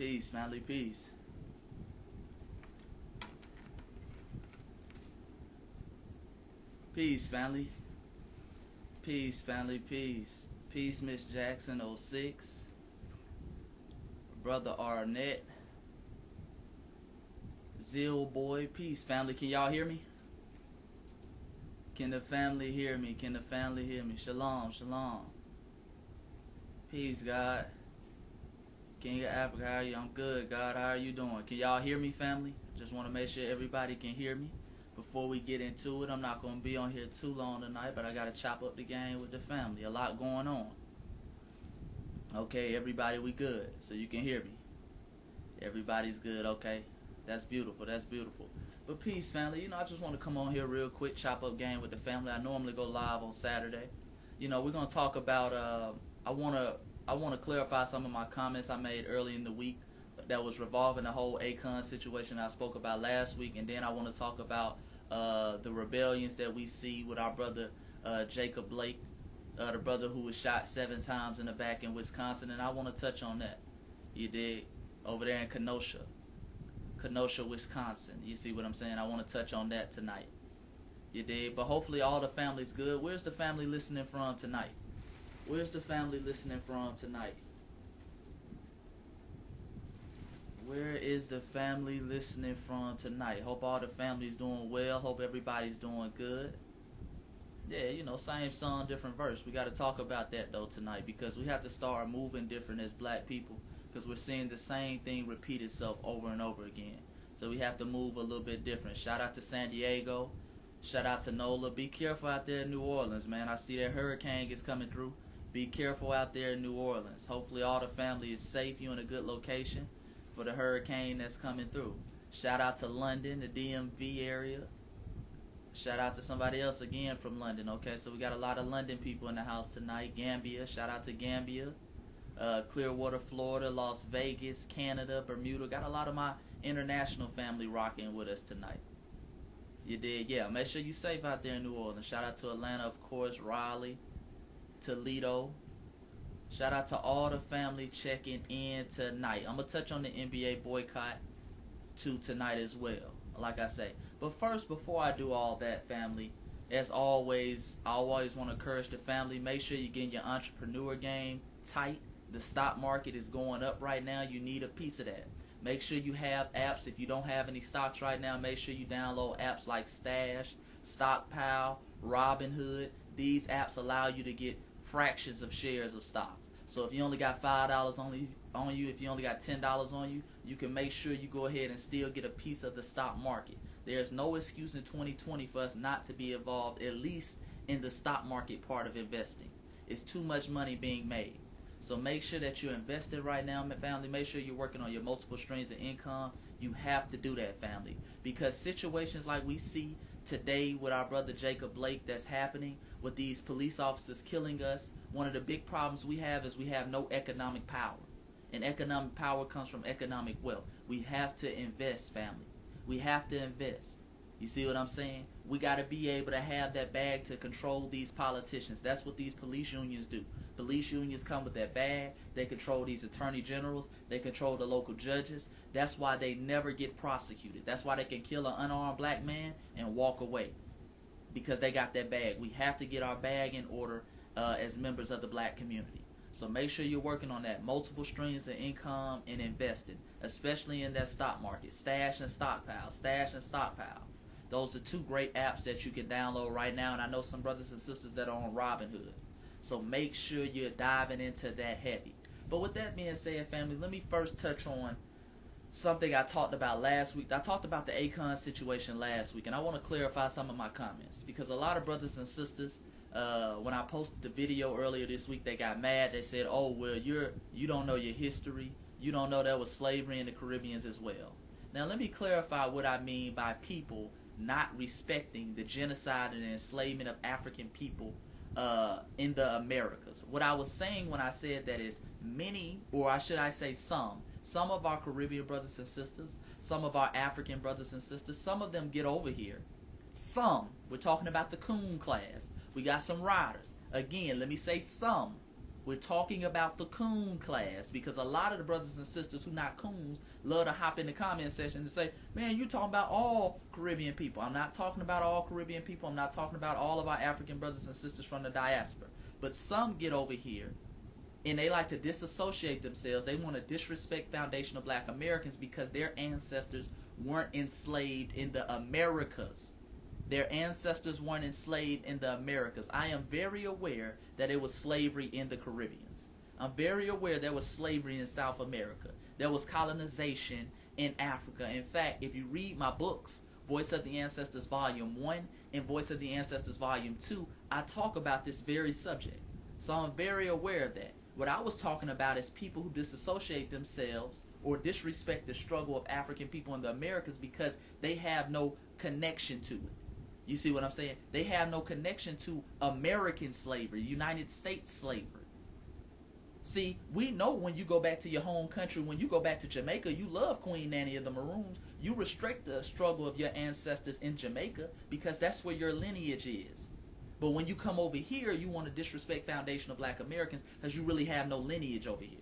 Peace, family, peace. Peace, family. Peace, family, peace. Peace, Miss Jackson 06. Brother Arnett. Zeal Boy. Peace, family. Can y'all hear me? Can the family hear me? Can the family hear me? Shalom, shalom. Peace, God. King of Africa, how are you? I'm good, God. How are you doing? Can y'all hear me, family? Just want to make sure everybody can hear me. Before we get into it, I'm not going to be on here too long tonight, but I got to chop up the game with the family. A lot going on. Okay, everybody, we good, so you can hear me. Everybody's good, okay? That's beautiful, that's beautiful. But peace, family. I just want to come on here real quick, chop up game with the family. I normally go live on Saturday. We're going to talk about, I want to clarify some of my comments I made early in the week that was revolving the whole Akon situation I spoke about last week, and then I want to talk about the rebellions that we see with our brother Jacob Blake, the brother who was shot 7 times in the back in Wisconsin, and I want to touch on that. You dig? Over there in Kenosha, Wisconsin. You see what I'm saying? I want to touch on that tonight. You dig? But hopefully all the family's good. Where's the family listening from tonight? Where's the family listening from tonight? Where is the family listening from tonight? Hope all the family's doing well. Hope everybody's doing good. Yeah, same song, different verse. We got to talk about that, though, tonight, because we have to start moving different as black people, because we're seeing the same thing repeat itself over and over again. So we have to move a little bit different. Shout out to San Diego. Shout out to NOLA. Be careful out there in New Orleans, man. I see that hurricane is coming through. Be careful out there in New Orleans. Hopefully all the family is safe. You're in a good location for the hurricane that's coming through. Shout out to London, the DMV area. Shout out to somebody else again from London. Okay, so we got a lot of London people in the house tonight. Gambia. Shout out to Gambia. Clearwater, Florida, Las Vegas, Canada, Bermuda. Got a lot of my international family rocking with us tonight. You did? Yeah, make sure you safe out there in New Orleans. Shout out to Atlanta, of course, Raleigh, Toledo. Shout out to all the family checking in tonight. I'm going to touch on the NBA boycott tonight as well, like I say. But first, before I do all that, family, as always, I always want to encourage the family, make sure you're getting your entrepreneur game tight. The stock market is going up right now. You need a piece of that. Make sure you have apps. If you don't have any stocks right now, make sure you download apps like Stash, Stockpile, Robinhood. These apps allow you to get fractions of shares of stocks. So if you only got $5 on you, if you only got $10 on you, you can make sure you go ahead and still get a piece of the stock market. There's no excuse in 2020 for us not to be involved, at least in the stock market part of investing. It's too much money being made. So make sure that you're invested right now, family. Make sure you're working on your multiple streams of income. You have to do that, family, because situations like we see today with our brother Jacob Blake that's happening, with these police officers killing us, one of the big problems we have is we have no economic power. And economic power comes from economic wealth. We have to invest, family. We have to invest. You see what I'm saying? We got to be able to have that bag to control these politicians. That's what these police unions do. Police unions come with that bag. They control these attorney generals. They control the local judges. That's why they never get prosecuted. That's why they can kill an unarmed black man and walk away, because they got that bag. We have to get our bag in order as members of the black community. So make sure you're working on that. Multiple streams of income and investing, especially in that stock market. Stash and Stockpile. Stash and Stockpile. Those are 2 great apps that you can download right now. And I know some brothers and sisters that are on Robinhood. So make sure you're diving into that heavy. But with that being said, family, let me first touch on something I talked about last week. I talked about the Akon situation last week, and I want to clarify some of my comments, because a lot of brothers and sisters, when I posted the video earlier this week, they got mad. They said, "Oh, well, you don't know your history. You don't know there was slavery in the Caribbean as well." Now, let me clarify what I mean by people not respecting the genocide and enslavement of African people in the Americas. What I was saying when I said that is many, or should I say some of our Caribbean brothers and sisters, some of our African brothers and sisters, some of them get over here. We're talking about the coon class. We got some riders. Again, let me say some. We're talking about the coon class, because a lot of the brothers and sisters who not coons love to hop in the comment section and say, man, you talking about all Caribbean people. I'm not talking about all Caribbean people. I'm not talking about all of our African brothers and sisters from the diaspora. But some get over here and they like to disassociate themselves. They want to disrespect foundational black Americans because their ancestors weren't enslaved in the Americas. Their ancestors weren't enslaved in the Americas. I am very aware that it was slavery in the Caribbeans. I'm very aware there was slavery in South America. There was colonization in Africa. In fact, if you read my books, Voice of the Ancestors Volume 1 and Voice of the Ancestors Volume 2, I talk about this very subject. So I'm very aware of that. What I was talking about is people who disassociate themselves or disrespect the struggle of African people in the Americas because they have no connection to it. You see what I'm saying? They have no connection to American slavery, United States slavery. See, we know when you go back to your home country, when you go back to Jamaica, you love Queen Nanny of the Maroons. You restrict the struggle of your ancestors in Jamaica because that's where your lineage is. But when you come over here, you want to disrespect foundational black Americans because you really have no lineage over here.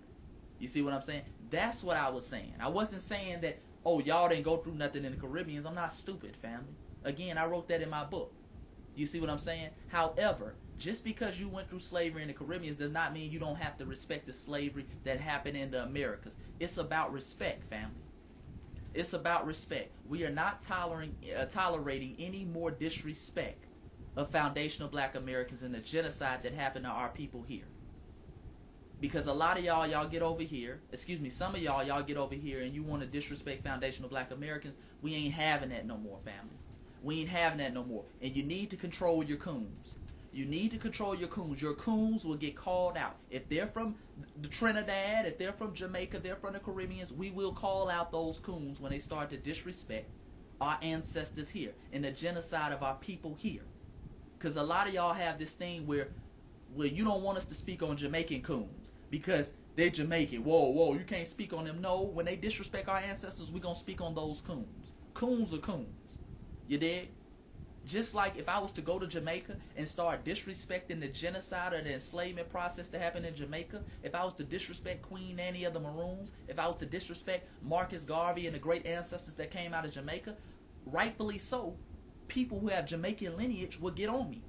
You see what I'm saying? That's what I was saying. I wasn't saying that, oh, y'all didn't go through nothing in the Caribbeans. I'm not stupid, family. Again, I wrote that in my book. You see what I'm saying? However, just because you went through slavery in the Caribbeans does not mean you don't have to respect the slavery that happened in the Americas. It's about respect, family. It's about respect. We are not tolerating any more disrespect of foundational black Americans and the genocide that happened to our people here. Because a lot of y'all get over here, some of y'all get over here and you want to disrespect foundational black Americans. We ain't having that no more, family. We ain't having that no more. And you need to control your coons. You need to control your coons. Your coons will get called out. If they're from the Trinidad, if they're from Jamaica, they're from the Caribbeans, we will call out those coons when they start to disrespect our ancestors here and the genocide of our people here. Because a lot of y'all have this thing where you don't want us to speak on Jamaican coons because they're Jamaican. Whoa, you can't speak on them. No, when they disrespect our ancestors, we're going to speak on those coons. Coons are coons. You dig? Just like if I was to go to Jamaica and start disrespecting the genocide or the enslavement process that happened in Jamaica, if I was to disrespect Queen Nanny of the Maroons, if I was to disrespect Marcus Garvey and the great ancestors that came out of Jamaica, rightfully so, people who have Jamaican lineage will get on me.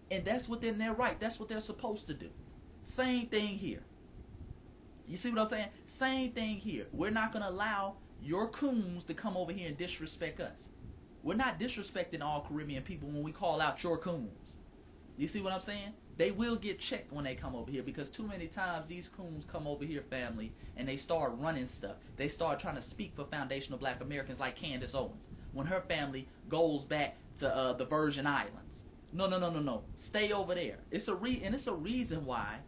And that's within their right. That's what they're supposed to do. Same thing here. You see what I'm saying? Same thing here. We're not going to allow your coons to come over here and disrespect us. We're not disrespecting all Caribbean people when we call out your coons. You see what I'm saying? They will get checked when they come over here because too many times these coons come over here, family, and they start running stuff. They start trying to speak for foundational black Americans like Candace Owens when her family goes back to the Virgin Islands. No. Stay over there. It's a reason why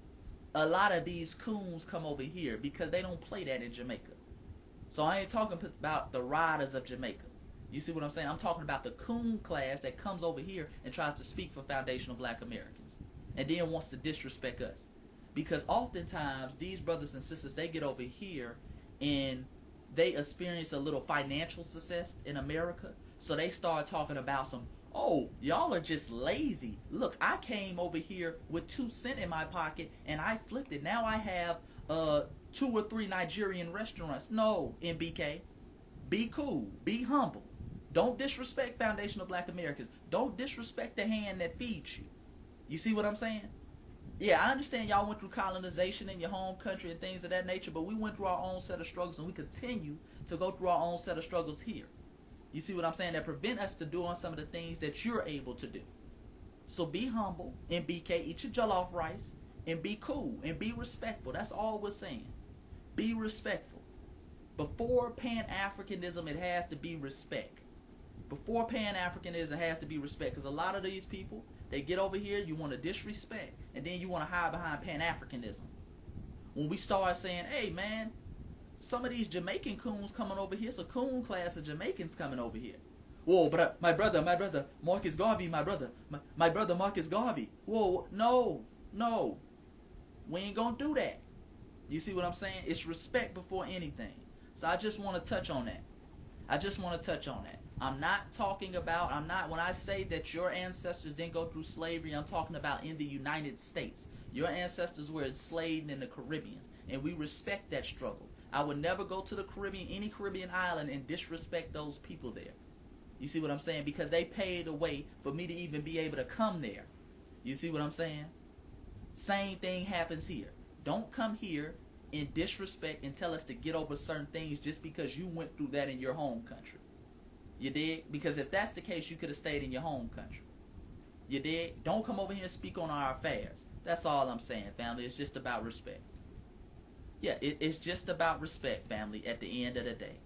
a lot of these coons come over here because they don't play that in Jamaica. So I ain't talking about the riders of Jamaica. You see what I'm saying? I'm talking about the coon class that comes over here and tries to speak for foundational black Americans and then wants to disrespect us. Because oftentimes these brothers and sisters, they get over here and they experience a little financial success in America. So they start talking about some, oh, y'all are just lazy. Look, I came over here with 2 cents in my pocket and I flipped it. Now I have 2 or 3 Nigerian restaurants. No, MBK. Be cool. Be humble. Don't disrespect foundational black Americans. Don't disrespect the hand that feeds you. You see what I'm saying? Yeah, I understand y'all went through colonization in your home country and things of that nature, but we went through our own set of struggles and we continue to go through our own set of struggles here. You see what I'm saying? That prevent us to doing some of the things that you're able to do. So be humble, MBK, eat your jollof rice, and be cool, and be respectful. That's all we're saying. Be respectful. Before Pan-Africanism, it has to be respect. Before Pan-Africanism, it has to be respect. Because a lot of these people, they get over here, you want to disrespect, and then you want to hide behind Pan-Africanism. When we start saying, hey, man, some of these Jamaican coons coming over here, it's a coon class of Jamaicans coming over here. Whoa, but my brother, Marcus Garvey, my brother Marcus Garvey. Whoa, no. We ain't going to do that. You see what I'm saying? It's respect before anything. So I just want to touch on that. When I say that your ancestors didn't go through slavery, I'm talking about in the United States. Your ancestors were enslaved in the Caribbean, and we respect that struggle. I would never go to the Caribbean, any Caribbean island, and disrespect those people there. You see what I'm saying? Because they paid a way for me to even be able to come there. You see what I'm saying? Same thing happens here. Don't come here and disrespect and tell us to get over certain things just because you went through that in your home country. You dig? Because if that's the case, you could have stayed in your home country. You dig? Don't come over here and speak on our affairs. That's all I'm saying, family. It's just about respect. Yeah, it's just about respect, family, at the end of the day.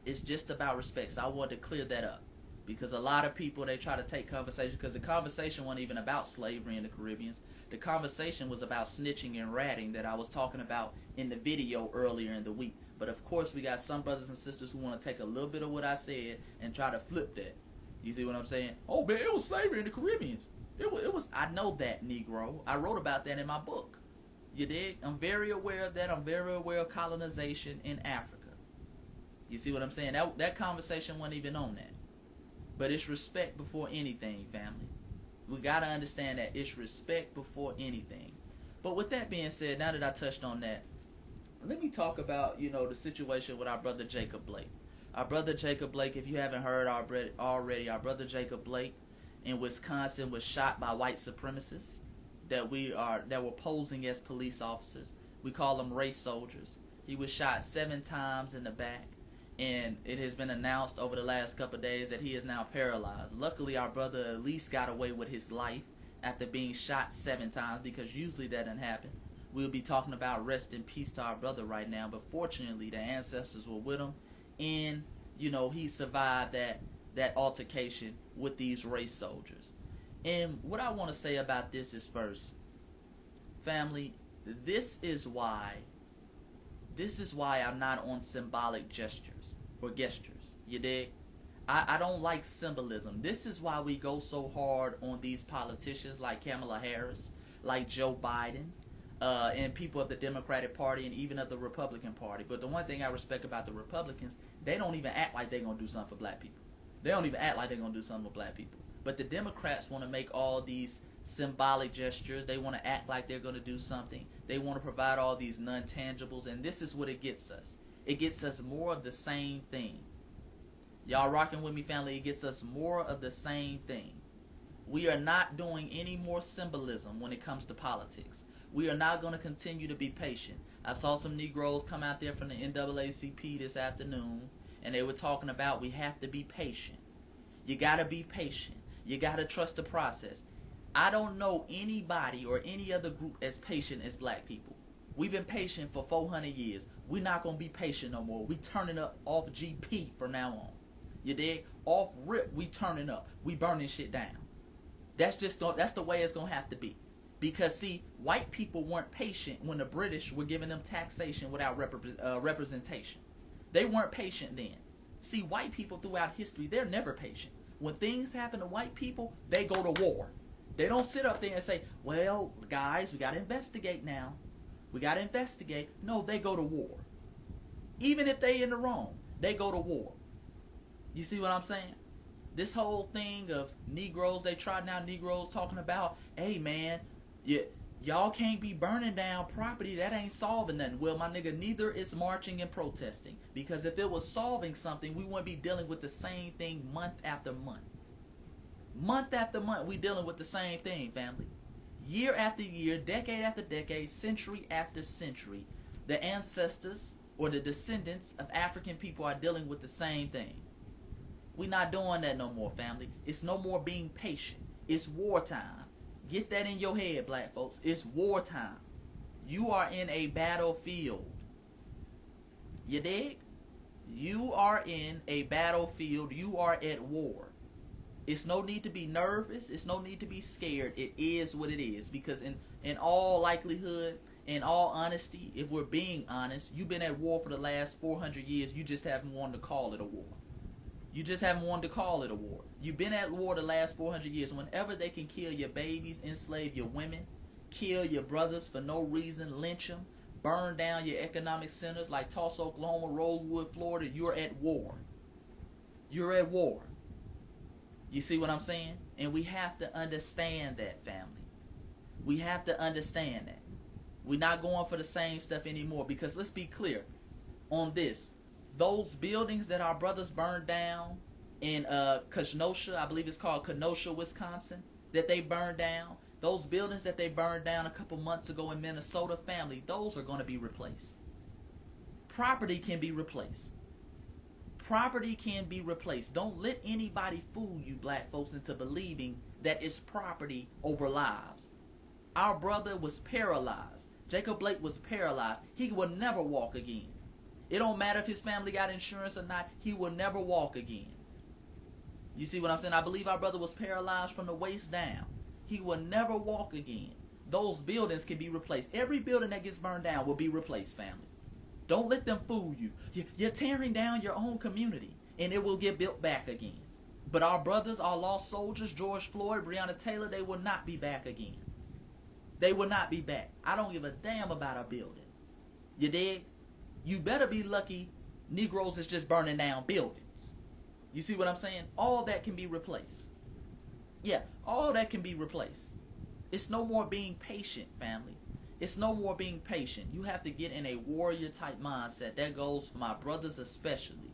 It's just about respect. So I wanted to clear that up. Because a lot of people, they try to take conversation, because the conversation wasn't even about slavery in the Caribbean. The conversation was about snitching and ratting that I was talking about in the video earlier in the week. But of course, we got some brothers and sisters who want to take a little bit of what I said and try to flip that. You see what I'm saying? Oh man, it was slavery in the Caribbean. It was. I know that, Negro. I wrote about that in my book. You dig? I'm very aware of that. I'm very aware of colonization in Africa. You see what I'm saying? That conversation wasn't even on that. But it's respect before anything, family. We got to understand that it's respect before anything. But with that being said, now that I touched on that, let me talk about, the situation with our brother Jacob Blake. Our brother Jacob Blake, if you haven't heard already, our brother Jacob Blake in Wisconsin was shot by white supremacists that were posing as police officers. We call them race soldiers. He was shot 7 times in the back. And it has been announced over the last couple of days that he is now paralyzed. Luckily, our brother at least got away with his life after being shot 7 times, because usually that doesn't happen. We'll be talking about rest in peace to our brother right now, but fortunately the ancestors were with him, and he survived that altercation with these race soldiers. And what I want to say about this is, first, family, this is why I'm not on symbolic gestures or gestures. You dig? I don't like symbolism. This is why we go so hard on these politicians like Kamala Harris, like Joe Biden, and people of the Democratic Party and even of the Republican Party. But the one thing I respect about the Republicans, they don't even act like they're going to do something for black people. They don't even act like they're going to do something for black people. But the Democrats want to make all these symbolic gestures. They want to act like they're going to do something. They want to provide all these non-tangibles, and this is what it gets us. It gets us more of the same thing. Y'all rocking with me, family? It gets us more of the same thing. We are not doing any more symbolism when it comes to politics. We are not going to continue to be patient. I saw some Negroes come out there from the NAACP this afternoon, and they were talking about we have to be patient. You got to be patient. You got to trust the process. I don't know anybody or any other group as patient as black people. We've been patient for 400 years. We're not going to be patient no more. We turning up off GP from now on. You dig? Off rip, we turning up. We burning shit down. That's the way it's going to have to be. Because, see, white people weren't patient when the British were giving them taxation without representation. They weren't patient then. See, white people throughout history, they're never patient. When things happen to white people, they go to war. They don't sit up there and say, well, guys, we got to investigate now. We got to investigate. No, they go to war. Even if they in the wrong, they go to war. You see what I'm saying? This whole thing of Negroes, they trotting out Negroes talking about, hey, man, y'all can't be burning down property. That ain't solving nothing. Well, my nigga, neither is marching and protesting. Because if it was solving something, we wouldn't be dealing with the same thing month after month. Month after month, we dealing with the same thing, family. Year after year, decade after decade, century after century, the ancestors or the descendants of African people are dealing with the same thing. We're not doing that no more, family. It's no more being patient. It's wartime. Get that in your head, black folks. It's wartime. You are in a battlefield. You dig? You are in a battlefield. You are at war. It's no need to be nervous. It's no need to be scared. It is what it is. Because in all likelihood, in all honesty, if we're being honest, you've been at war for the last 400 years. You just haven't wanted to call it a war. You just haven't wanted to call it a war. You've been at war the last 400 years. Whenever they can kill your babies, enslave your women, kill your brothers for no reason, lynch them, burn down your economic centers like Tulsa, Oklahoma, Rosewood, Florida, you're at war. You're at war. You see what I'm saying? And we have to understand that, family. We have to understand that. We're not going for the same stuff anymore, because let's be clear on this. Those buildings that our brothers burned down in Kenosha, I believe it's called Kenosha, Wisconsin, that they burned down, those buildings that they burned down a couple months ago in Minnesota, family, those are going to be replaced. Property can be replaced. Property can be replaced. Don't let anybody fool you, black folks, into believing that it's property over lives. Our brother was paralyzed. Jacob Blake was paralyzed. He will never walk again. It don't matter if his family got insurance or not. He will never walk again. You see what I'm saying? I believe our brother was paralyzed from the waist down. He will never walk again. Those buildings can be replaced. Every building that gets burned down will be replaced, family. Don't let them fool you. You're tearing down your own community, and it will get built back again. But our brothers, our lost soldiers, George Floyd, Breonna Taylor, they will not be back again. They will not be back. I don't give a damn about a building. You dig? You better be lucky Negroes is just burning down buildings. You see what I'm saying? All that can be replaced. Yeah, all that can be replaced. It's no more being patient, family. It's no more being patient. You have to get in a warrior type mindset. That goes for my brothers especially.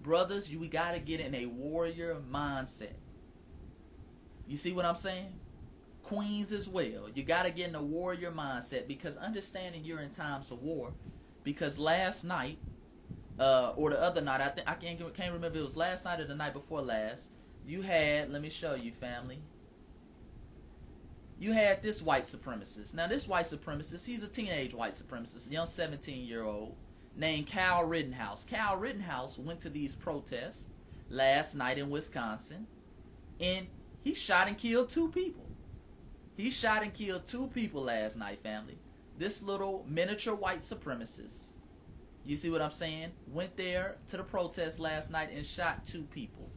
Brothers, we got to get in a warrior mindset. You see what I'm saying? Queens as well. You got to get in a warrior mindset, because understanding you're in times of war. Because last night, or the other night, I can't remember if it was last night or the night before last, you had, let me show you, family. You had this white supremacist. Now, this white supremacist, he's a teenage white supremacist, a young 17-year-old named Kyle Rittenhouse. Kyle Rittenhouse went to these protests last night in Wisconsin, and he shot and killed 2 people. He shot and killed 2 people last night, family. This little miniature white supremacist, you see what I'm saying, went there to the protest last night and shot 2 people.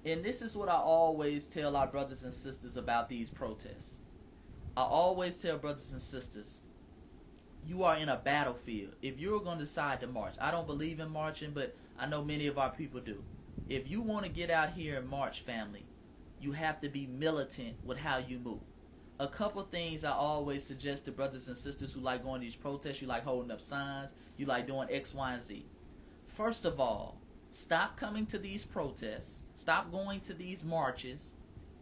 And this is what I always tell our brothers and sisters about these protests. I always tell brothers and sisters, you are in a battlefield. If you're going to decide to march, I don't believe in marching, but I know many of our people do. If you want to get out here and march, family, you have to be militant with how you move. A couple things I always suggest to brothers and sisters who like going to these protests, you like holding up signs, you like doing X, Y, and Z. First of all, stop coming to these protests. Stop going to these marches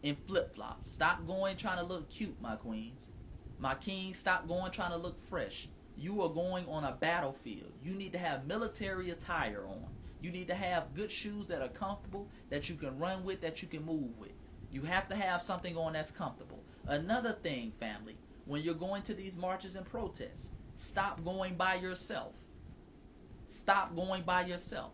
in flip-flops. Stop going trying to look cute, my queens. My kings, stop going trying to look fresh. You are going on a battlefield. You need to have military attire on. You need to have good shoes that are comfortable, that you can run with, that you can move with. You have to have something on that's comfortable. Another thing, family, when you're going to these marches and protests, stop going by yourself. Stop going by yourself.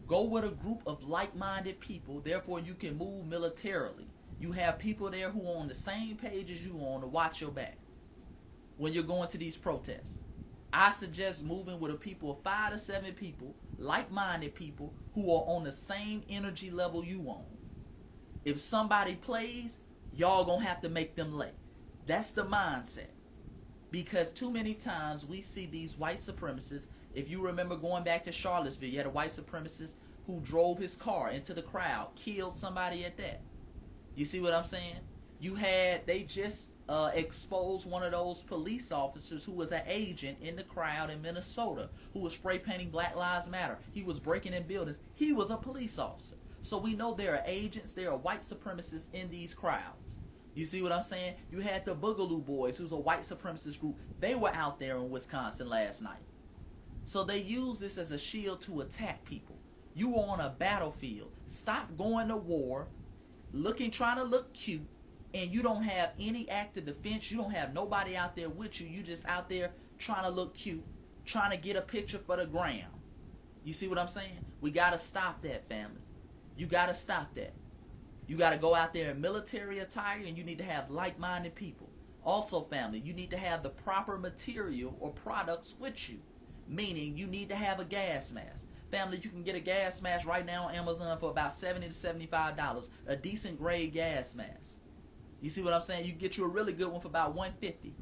Go with a group of like-minded people, therefore you can move militarily. You have people there who are on the same page as you on to watch your back when you're going to these protests. I suggest moving with a people of 5 to 7 people, like-minded people who are on the same energy level you on. If somebody plays, y'all gonna have to make them late. That's the mindset. Because too many times we see these white supremacists. If you remember going back to Charlottesville, you had a white supremacist who drove his car into the crowd, killed somebody at that. You see what I'm saying? They just exposed one of those police officers who was an agent in the crowd in Minnesota, who was spray painting Black Lives Matter. He was breaking in buildings. He was a police officer. So we know there are agents, there are white supremacists in these crowds. You see what I'm saying? You had the Boogaloo Boys, who's a white supremacist group. They were out there in Wisconsin last night. So they use this as a shield to attack people. You are on a battlefield. Stop going to war, trying to look cute, and you don't have any active defense. You don't have nobody out there with you. You just out there trying to look cute, trying to get a picture for the gram. You see what I'm saying? We got to stop that, family. You got to stop that. You got to go out there in military attire, and you need to have like-minded people. Also, family, you need to have the proper material or products with you. Meaning, you need to have a gas mask. Family, you can get a gas mask right now on Amazon for about $70 to $75. A decent grade gas mask. You see what I'm saying? You can get you a really good one for about $150.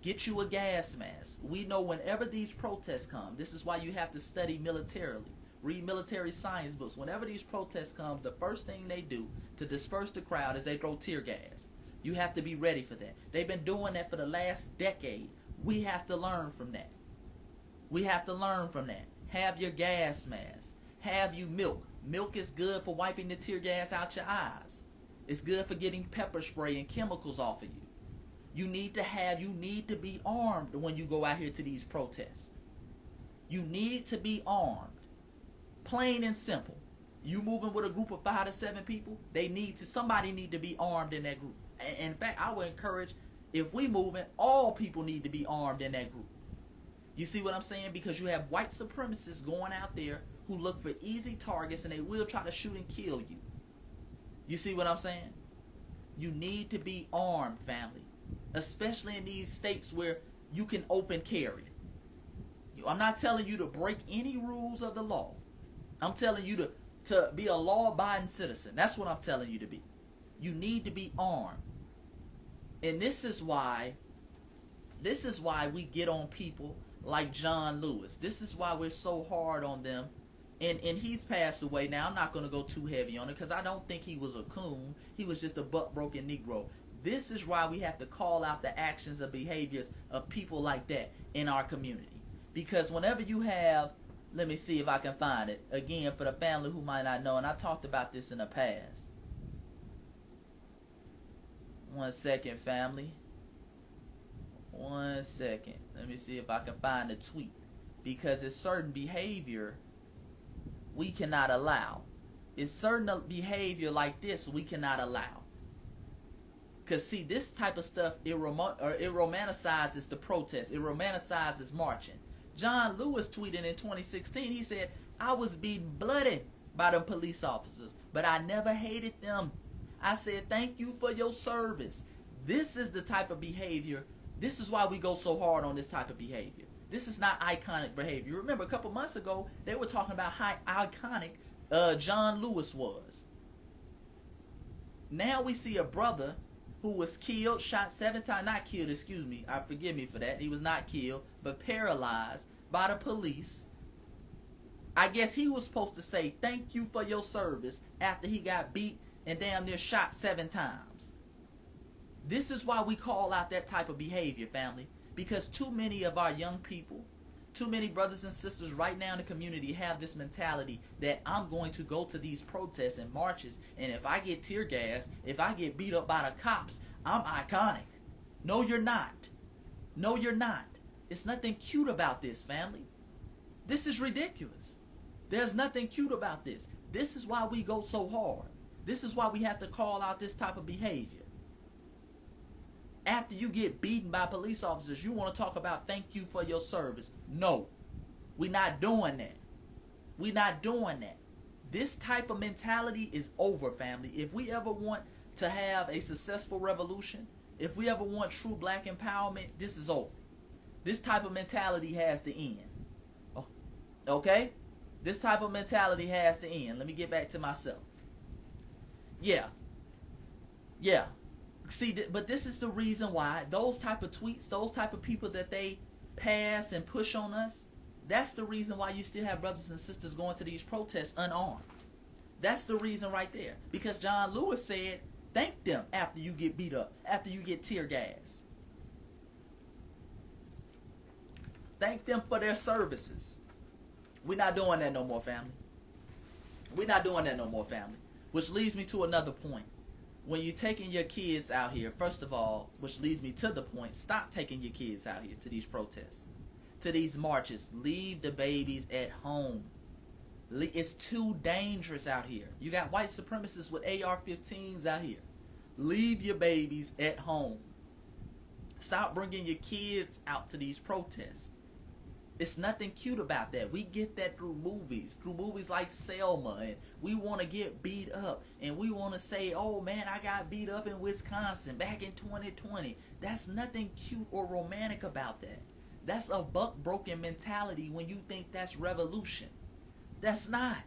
Get you a gas mask. We know whenever these protests come, this is why you have to study militarily. read military science books. Whenever these protests come, the first thing they do to disperse the crowd is they throw tear gas. You have to be ready for that. They've been doing that for the last decade. We have to learn from that. We have to learn from that. Have your gas mask. Have you milk. Milk is good for wiping the tear gas out your eyes. It's good for getting pepper spray and chemicals off of you. You need to be armed when you go out here to these protests. You need to be armed. Plain and simple. You moving with a group of 5 to 7 people, somebody need to be armed in that group. In fact, I would encourage, if we moving, all people need to be armed in that group. You see what I'm saying? Because you have white supremacists going out there who look for easy targets, and they will try to shoot and kill you. You see what I'm saying? You need to be armed, family. Especially in these states where you can open carry. I'm not telling you to break any rules of the law. I'm telling you to be a law-abiding citizen. That's what I'm telling you to be. You need to be armed. And this is why we get on people like John Lewis. This is why we're so hard on them. And he's passed away now. I'm not going to go too heavy on it because I don't think he was a coon. He was just a butt-broken Negro. This is why we have to call out the actions and behaviors of people like that in our community. Because whenever you have, let me see if I can find it, again, for the family who might not know, and I talked about this in the past. 1 second, family. 1 second. Let me see if I can find the tweet. Because it's certain behavior we cannot allow. It's certain behavior like this we cannot allow. Because, see, this type of stuff, it romanticizes the protest. It romanticizes marching. John Lewis tweeted in 2016, he said, I was beaten bloody by them police officers, but I never hated them. I said, thank you for your service. This is the type of behavior. This is why we go so hard on this type of behavior. This is not iconic behavior. Remember, a couple months ago, they were talking about how iconic John Lewis was. Now we see a brother who was killed, shot 7 times, not killed, excuse me, forgive me for that. He was not killed, but paralyzed by the police. I guess he was supposed to say, thank you for your service after he got beat and damn near shot 7 times. This is why we call out that type of behavior, family. Because too many of our young people, too many brothers and sisters right now in the community have this mentality that I'm going to go to these protests and marches, and if I get tear gas, if I get beat up by the cops, I'm iconic. No, you're not. No, you're not. It's nothing cute about this, family. This is ridiculous. There's nothing cute about this. This is why we go so hard. This is why we have to call out this type of behavior. After you get beaten by police officers, you want to talk about thank you for your service. No, we're not doing that. We're not doing that. This type of mentality is over, family. If we ever want to have a successful revolution, if we ever want true black empowerment, this is over. This type of mentality has to end. Okay? This type of mentality has to end. Let me get back to myself. Yeah. See, but this is the reason why those type of tweets, those type of people that they pass and push on us, that's the reason why you still have brothers and sisters going to these protests unarmed. That's the reason right there. Because John Lewis said, thank them after you get beat up, after you get tear gas. Thank them for their services. We're not doing that no more, family. We're not doing that no more, family. Which leads me to another point. When you're taking your kids out here, first of all, which leads me to the point, stop taking your kids out here to these protests, to these marches. Leave the babies at home. It's too dangerous out here. You got white supremacists with AR-15s out here. Leave your babies at home. Stop bringing your kids out to these protests. It's nothing cute about that. We get that through movies like Selma, and we want to get beat up, and we want to say, oh man, I got beat up in Wisconsin back in 2020. That's nothing cute or romantic about that. That's a buck-broken mentality when you think that's revolution. That's not.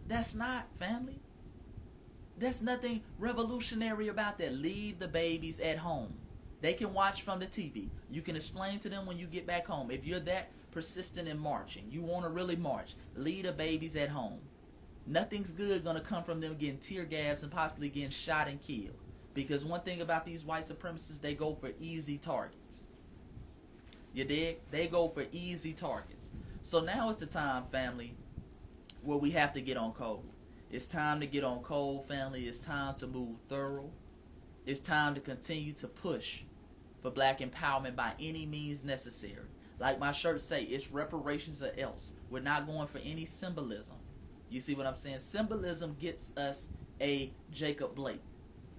That's not, family. There's nothing revolutionary about that. Leave the babies at home. They can watch from the TV. You can explain to them when you get back home. If you're that persistent in marching. You want to really march. Leave the babies at home. Nothing's good going to come from them getting tear gas and possibly getting shot and killed. Because one thing about these white supremacists, they go for easy targets. You dig? They go for easy targets. So now is the time, family, where we have to get on code. It's time to get on code, family. It's time to move thorough. It's time to continue to push for black empowerment by any means necessary. Like my shirts say, it's reparations or else. We're not going for any symbolism. You see what I'm saying? Symbolism gets us a Jacob Blake,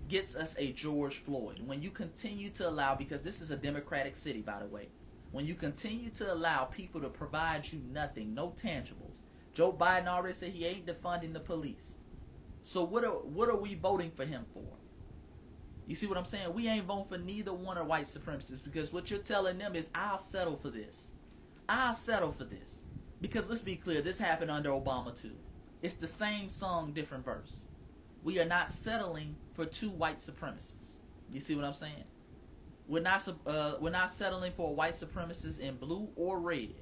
gets us a George Floyd. When you continue to allow, because this is a democratic city, by the way, when you continue to allow people to provide you nothing, no tangibles. Joe Biden already said he ain't defunding the police. So what are we voting for him for? You see what I'm saying? We ain't voting for neither one of white supremacists, because what you're telling them is, I'll settle for this. I'll settle for this. Because let's be clear, this happened under Obama too. It's the same song, different verse. We are not settling for two white supremacists. You see what I'm saying? We're not settling for a white supremacist in blue or red.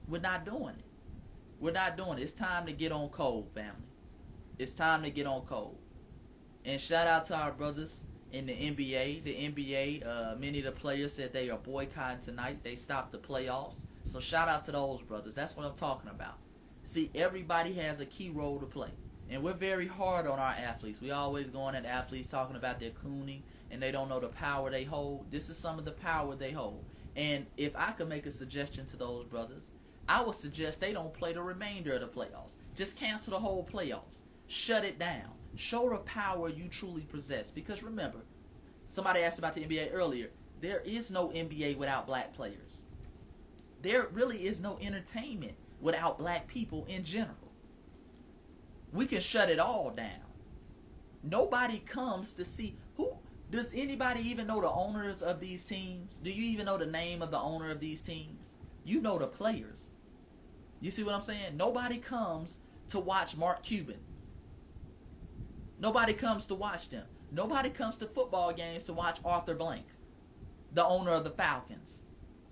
We're not doing it. We're not doing it. It's time to get on code, family. It's time to get on code. And shout out to our brothers in the NBA. The NBA, many of the players said they are boycotting tonight. They stopped the playoffs. So shout out to those brothers. That's what I'm talking about. See, everybody has a key role to play. And we're very hard on our athletes. We always going at athletes talking about their cooning and they don't know the power they hold. This is some of the power they hold. And if I could make a suggestion to those brothers, I would suggest they don't play the remainder of the playoffs. Just cancel the whole playoffs. Shut it down. Show the power you truly possess. Because remember, somebody asked about the NBA earlier. There is no NBA without black players. There really is no entertainment without black people in general. We can shut it all down. Nobody comes to see who. Does anybody even know the owners of these teams? Do you even know the name of the owner of these teams? You know the players. You see what I'm saying? Nobody comes to watch Mark Cuban. Nobody comes to watch them. Nobody comes to football games to watch Arthur Blank, the owner of the Falcons.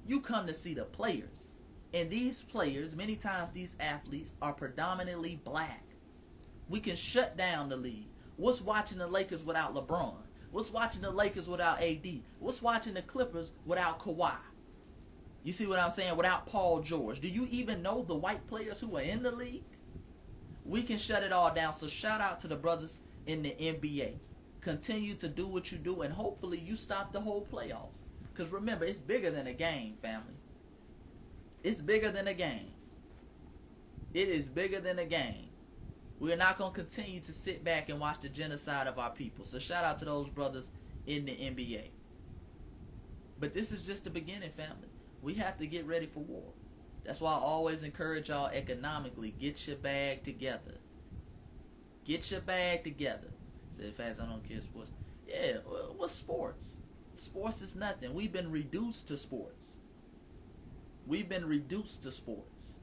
You come to see the players. And these players, many times these athletes, are predominantly black. We can shut down the league. What's watching the Lakers without LeBron? What's watching the Lakers without AD? What's watching the Clippers without Kawhi? You see what I'm saying? Without Paul George. Do you even know the white players who are in the league? We can shut it all down. So shout out to the brothers in the NBA. Continue to do what you do, and hopefully you stop the whole playoffs. Because remember, it's bigger than a game, family. It's bigger than a game. It is bigger than a game. We're not going to continue to sit back and watch the genocide of our people. So shout out to those brothers in the NBA. But this is just the beginning, family. We have to get ready for war. That's why I always encourage y'all economically, get your bag together. Get your bag together. Say fast, I don't care sports. Yeah, well, what's sports? Sports is nothing. We've been reduced to sports. We've been reduced to sports.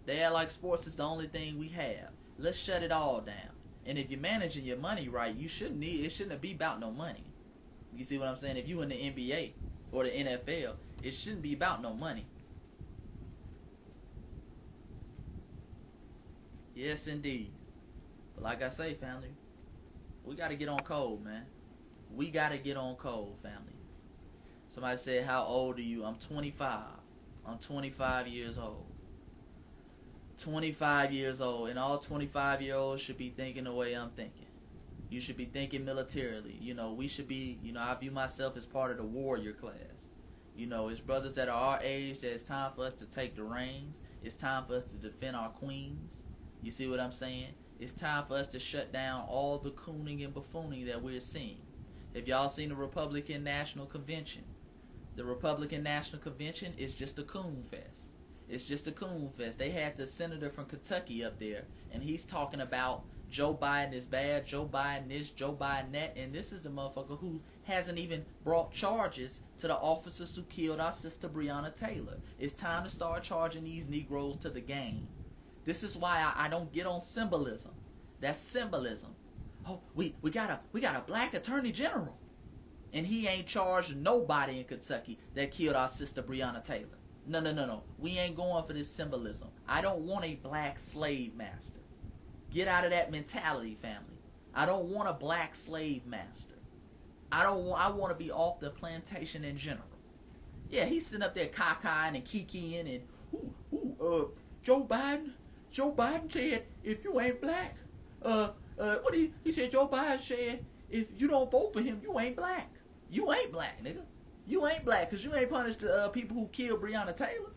They act like sports is the only thing we have. Let's shut it all down. And if you're managing your money right, it shouldn't be about no money. You see what I'm saying? If you in the NBA or the NFL, it shouldn't be about no money. Yes, indeed. But like I say, family, we got to get on code, man. We got to get on code, family. Somebody said, how old are you? I'm 25. I'm 25 years old. 25 years old. And all 25-year-olds should be thinking the way I'm thinking. You should be thinking militarily. You know, we should be, I view myself as part of the warrior class. It's brothers that are our age that it's time for us to take the reins. It's time for us to defend our queens. You see what I'm saying? It's time for us to shut down all the cooning and buffooning that we're seeing. If y'all seen the Republican National Convention, the Republican National Convention is just a coon fest. It's just a coon fest. They had the senator from Kentucky up there, and he's talking about Joe Biden is bad, Joe Biden this, Joe Biden that, and this is the motherfucker who hasn't even brought charges to the officers who killed our sister Breonna Taylor. It's time to start charging these Negroes to the game. This is why I don't get on symbolism. That's symbolism. Oh, we got a black attorney general, and he ain't charged nobody in Kentucky that killed our sister Breonna Taylor. No, no, no, no. We ain't going for this symbolism. I don't want a black slave master. Get out of that mentality, family. I don't want a black slave master. I want to be off the plantation in general. Yeah, he's sitting up there cockeying and kikiing and Joe Biden said if you ain't black, what he said Joe Biden said if you don't vote for him, you ain't black. You ain't black, nigga. You ain't black because you ain't punished the people who killed Breonna Taylor.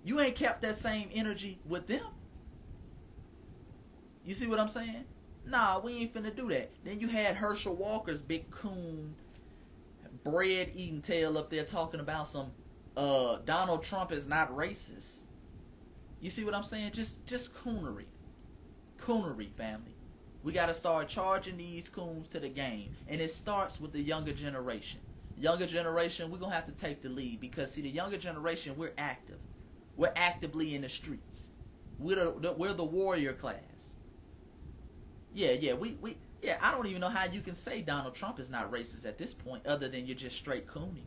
You ain't kept that same energy with them. You see what I'm saying? Nah, we ain't finna do that. Then you had Herschel Walker's big coon, bread-eating tail up there talking about some Donald Trump is not racist. You see what I'm saying? Just coonery. Coonery, family. We got to start charging these coons to the game. And it starts with the younger generation. Younger generation, we're going to have to take the lead. Because, see, the younger generation, we're active. We're actively in the streets. We're the warrior class. Yeah, I don't even know how you can say Donald Trump is not racist at this point, other than you're just straight cooning.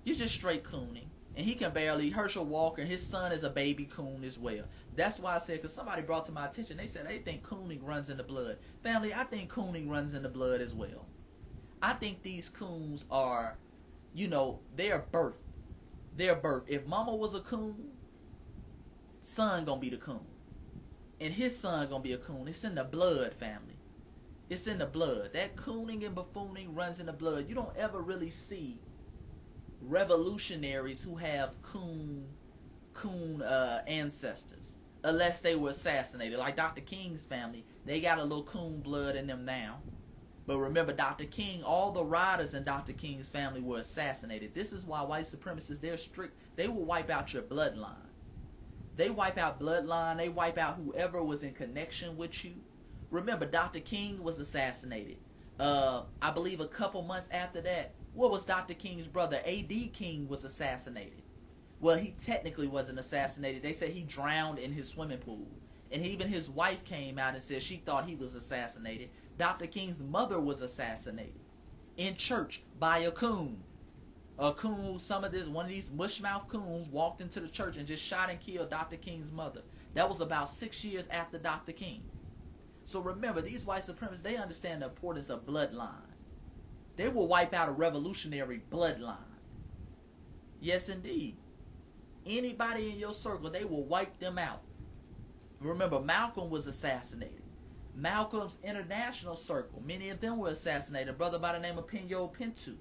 You're just straight cooning. And he can barely, Herschel Walker, his son is a baby coon as well. That's why I said, because somebody brought to my attention, they said they think cooning runs in the blood. Family, I think cooning runs in the blood as well. I think these coons are, they're birthed. They're birthed. If mama was a coon, son gonna be the coon. And his son gonna be a coon. It's in the blood, family. It's in the blood. That cooning and buffooning runs in the blood. You don't ever really see revolutionaries who have coon ancestors, unless they were assassinated. Like Dr. King's family, they got a little coon blood in them now. But remember, Dr. King, all the riders in Dr. King's family were assassinated. This is why white supremacists, they're strict. They will wipe out your bloodline. They wipe out bloodline. They wipe out whoever was in connection with you. Remember, Dr. King was assassinated. I believe a couple months after that, what was Dr. King's brother? A.D. King was assassinated. Well, he technically wasn't assassinated. They said he drowned in his swimming pool. And even his wife came out and said she thought he was assassinated. Dr. King's mother was assassinated in church by a coon. A coon, one of these mushmouth coons walked into the church and just shot and killed Dr. King's mother. That was about 6 years after Dr. King. So remember, these white supremacists, they understand the importance of bloodline. They will wipe out a revolutionary bloodline. Yes, indeed. Anybody in your circle, they will wipe them out. Remember, Malcolm was assassinated. Malcolm's international circle, many of them were assassinated. A brother by the name of Pinyo Pintu,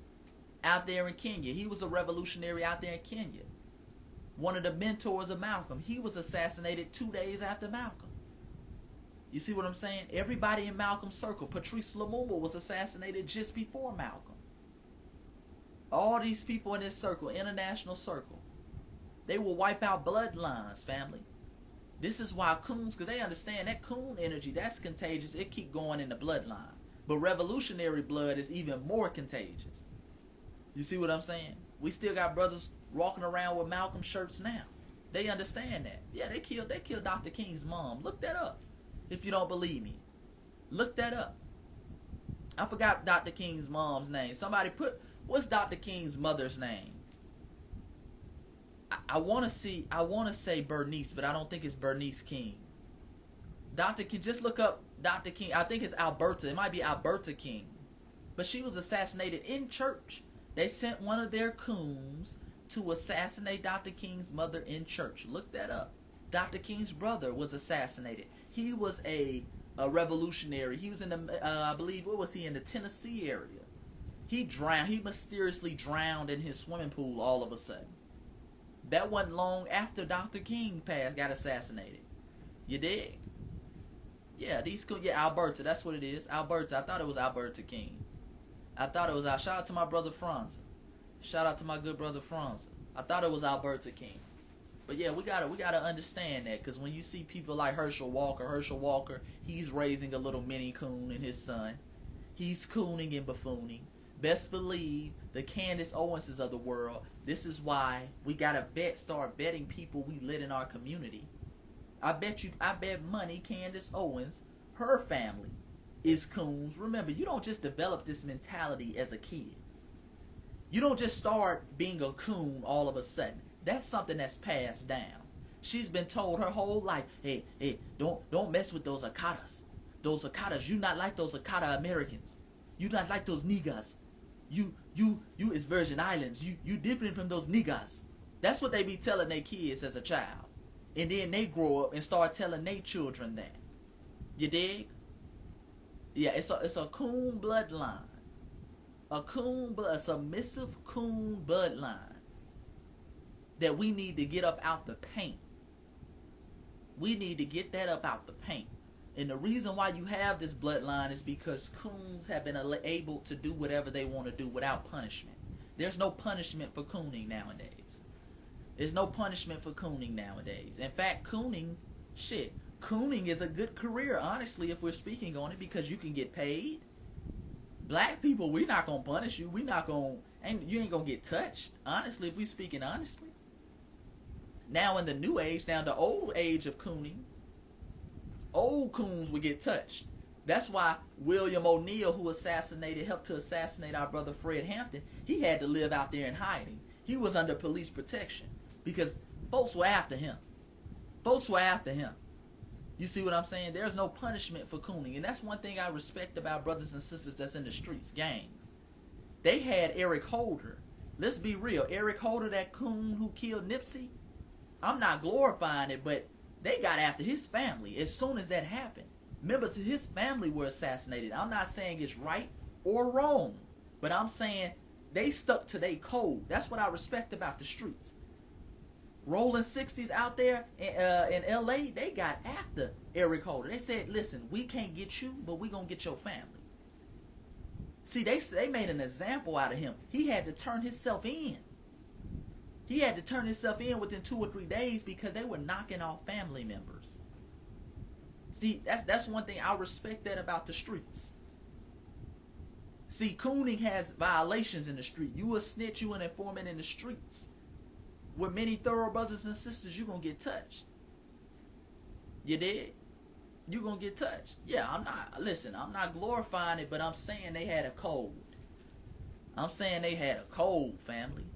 out there in Kenya. He was a revolutionary out there in Kenya. One of the mentors of Malcolm. He was assassinated 2 days after Malcolm. You see what I'm saying? Everybody in Malcolm's circle. Patrice Lumumba was assassinated just before Malcolm. All these people in this circle, international circle, they will wipe out bloodlines, family. This is why coons, because they understand that coon energy, that's contagious. It keep going in the bloodline. But revolutionary blood is even more contagious. You see what I'm saying? We still got brothers walking around with Malcolm shirts now. They understand that. Yeah, they killed Dr. King's mom. Look that up. If you don't believe me, look that up. I forgot Dr. King's mom's name. Somebody what's Dr. King's mother's name? I want to say Bernice, but I don't think it's Bernice King. Dr. King, just look up Dr. King. I think it's Alberta. It might be Alberta King. But she was assassinated in church. They sent one of their coons to assassinate Dr. King's mother in church. Look that up. Dr. King's brother was assassinated. He was a revolutionary. He was in the, I believe, what was he, in the Tennessee area. He drowned. He mysteriously drowned in his swimming pool all of a sudden. That wasn't long after Dr. King got assassinated. You dig? Yeah, Alberta, that's what it is. Alberta. I thought it was Alberta King. Shout out to my brother Franza. Shout out to my good brother Franza. I thought it was Alberta King. But yeah, we gotta understand that, because when you see people like Herschel Walker, he's raising a little mini coon in his son. He's cooning and buffooning. Best believe the Candace Owenses of the world. This is why we gotta start betting people we let in our community. I bet money Candace Owens, her family, is coons. Remember, you don't just develop this mentality as a kid. You don't just start being a coon all of a sudden. That's something that's passed down. She's been told her whole life, hey, don't mess with those Akatas. Those Akatas, you not like those Akata Americans. You not like those niggas. You is Virgin Islands. You different from those niggas. That's what they be telling their kids as a child. And then they grow up and start telling their children that. You dig? Yeah, it's a coon bloodline. A submissive coon bloodline that we need to get up out the paint. We need to get that up out the paint. And the reason why you have this bloodline is because coons have been able to do whatever they want to do without punishment. There's no punishment for cooning nowadays. There's no punishment for cooning nowadays. In fact, cooning is a good career, honestly, if we're speaking on it, because you can get paid. Black people, we're not going to punish you. You ain't going to get touched. Honestly, if we're speaking honestly. Now in the new age, now the old age of cooning, old coons would get touched. That's why William O'Neill, who helped to assassinate our brother Fred Hampton, he had to live out there in hiding. He was under police protection because folks were after him. You see what I'm saying? There's no punishment for cooning. And that's one thing I respect about brothers and sisters that's in the streets, gangs. They had Eric Holder. Let's be real. Eric Holder, that coon who killed Nipsey, I'm not glorifying it, but they got after his family as soon as that happened. Members of his family were assassinated. I'm not saying it's right or wrong, but I'm saying they stuck to their code. That's what I respect about the streets. Rolling 60s out there in LA, they got after Eric Holder. They said, listen, we can't get you, but we gonna get your family. See, they made an example out of him. He had to turn himself in. He had to turn himself in within 2 or 3 days because they were knocking off family members. See, that's one thing I respect that about the streets. See, cooning has violations in the street. You a snitch, you an informant in the streets. With many thorough brothers and sisters, you gonna get touched. You did? You gonna get touched. Yeah, I'm not glorifying it, but I'm saying they had a code. Family.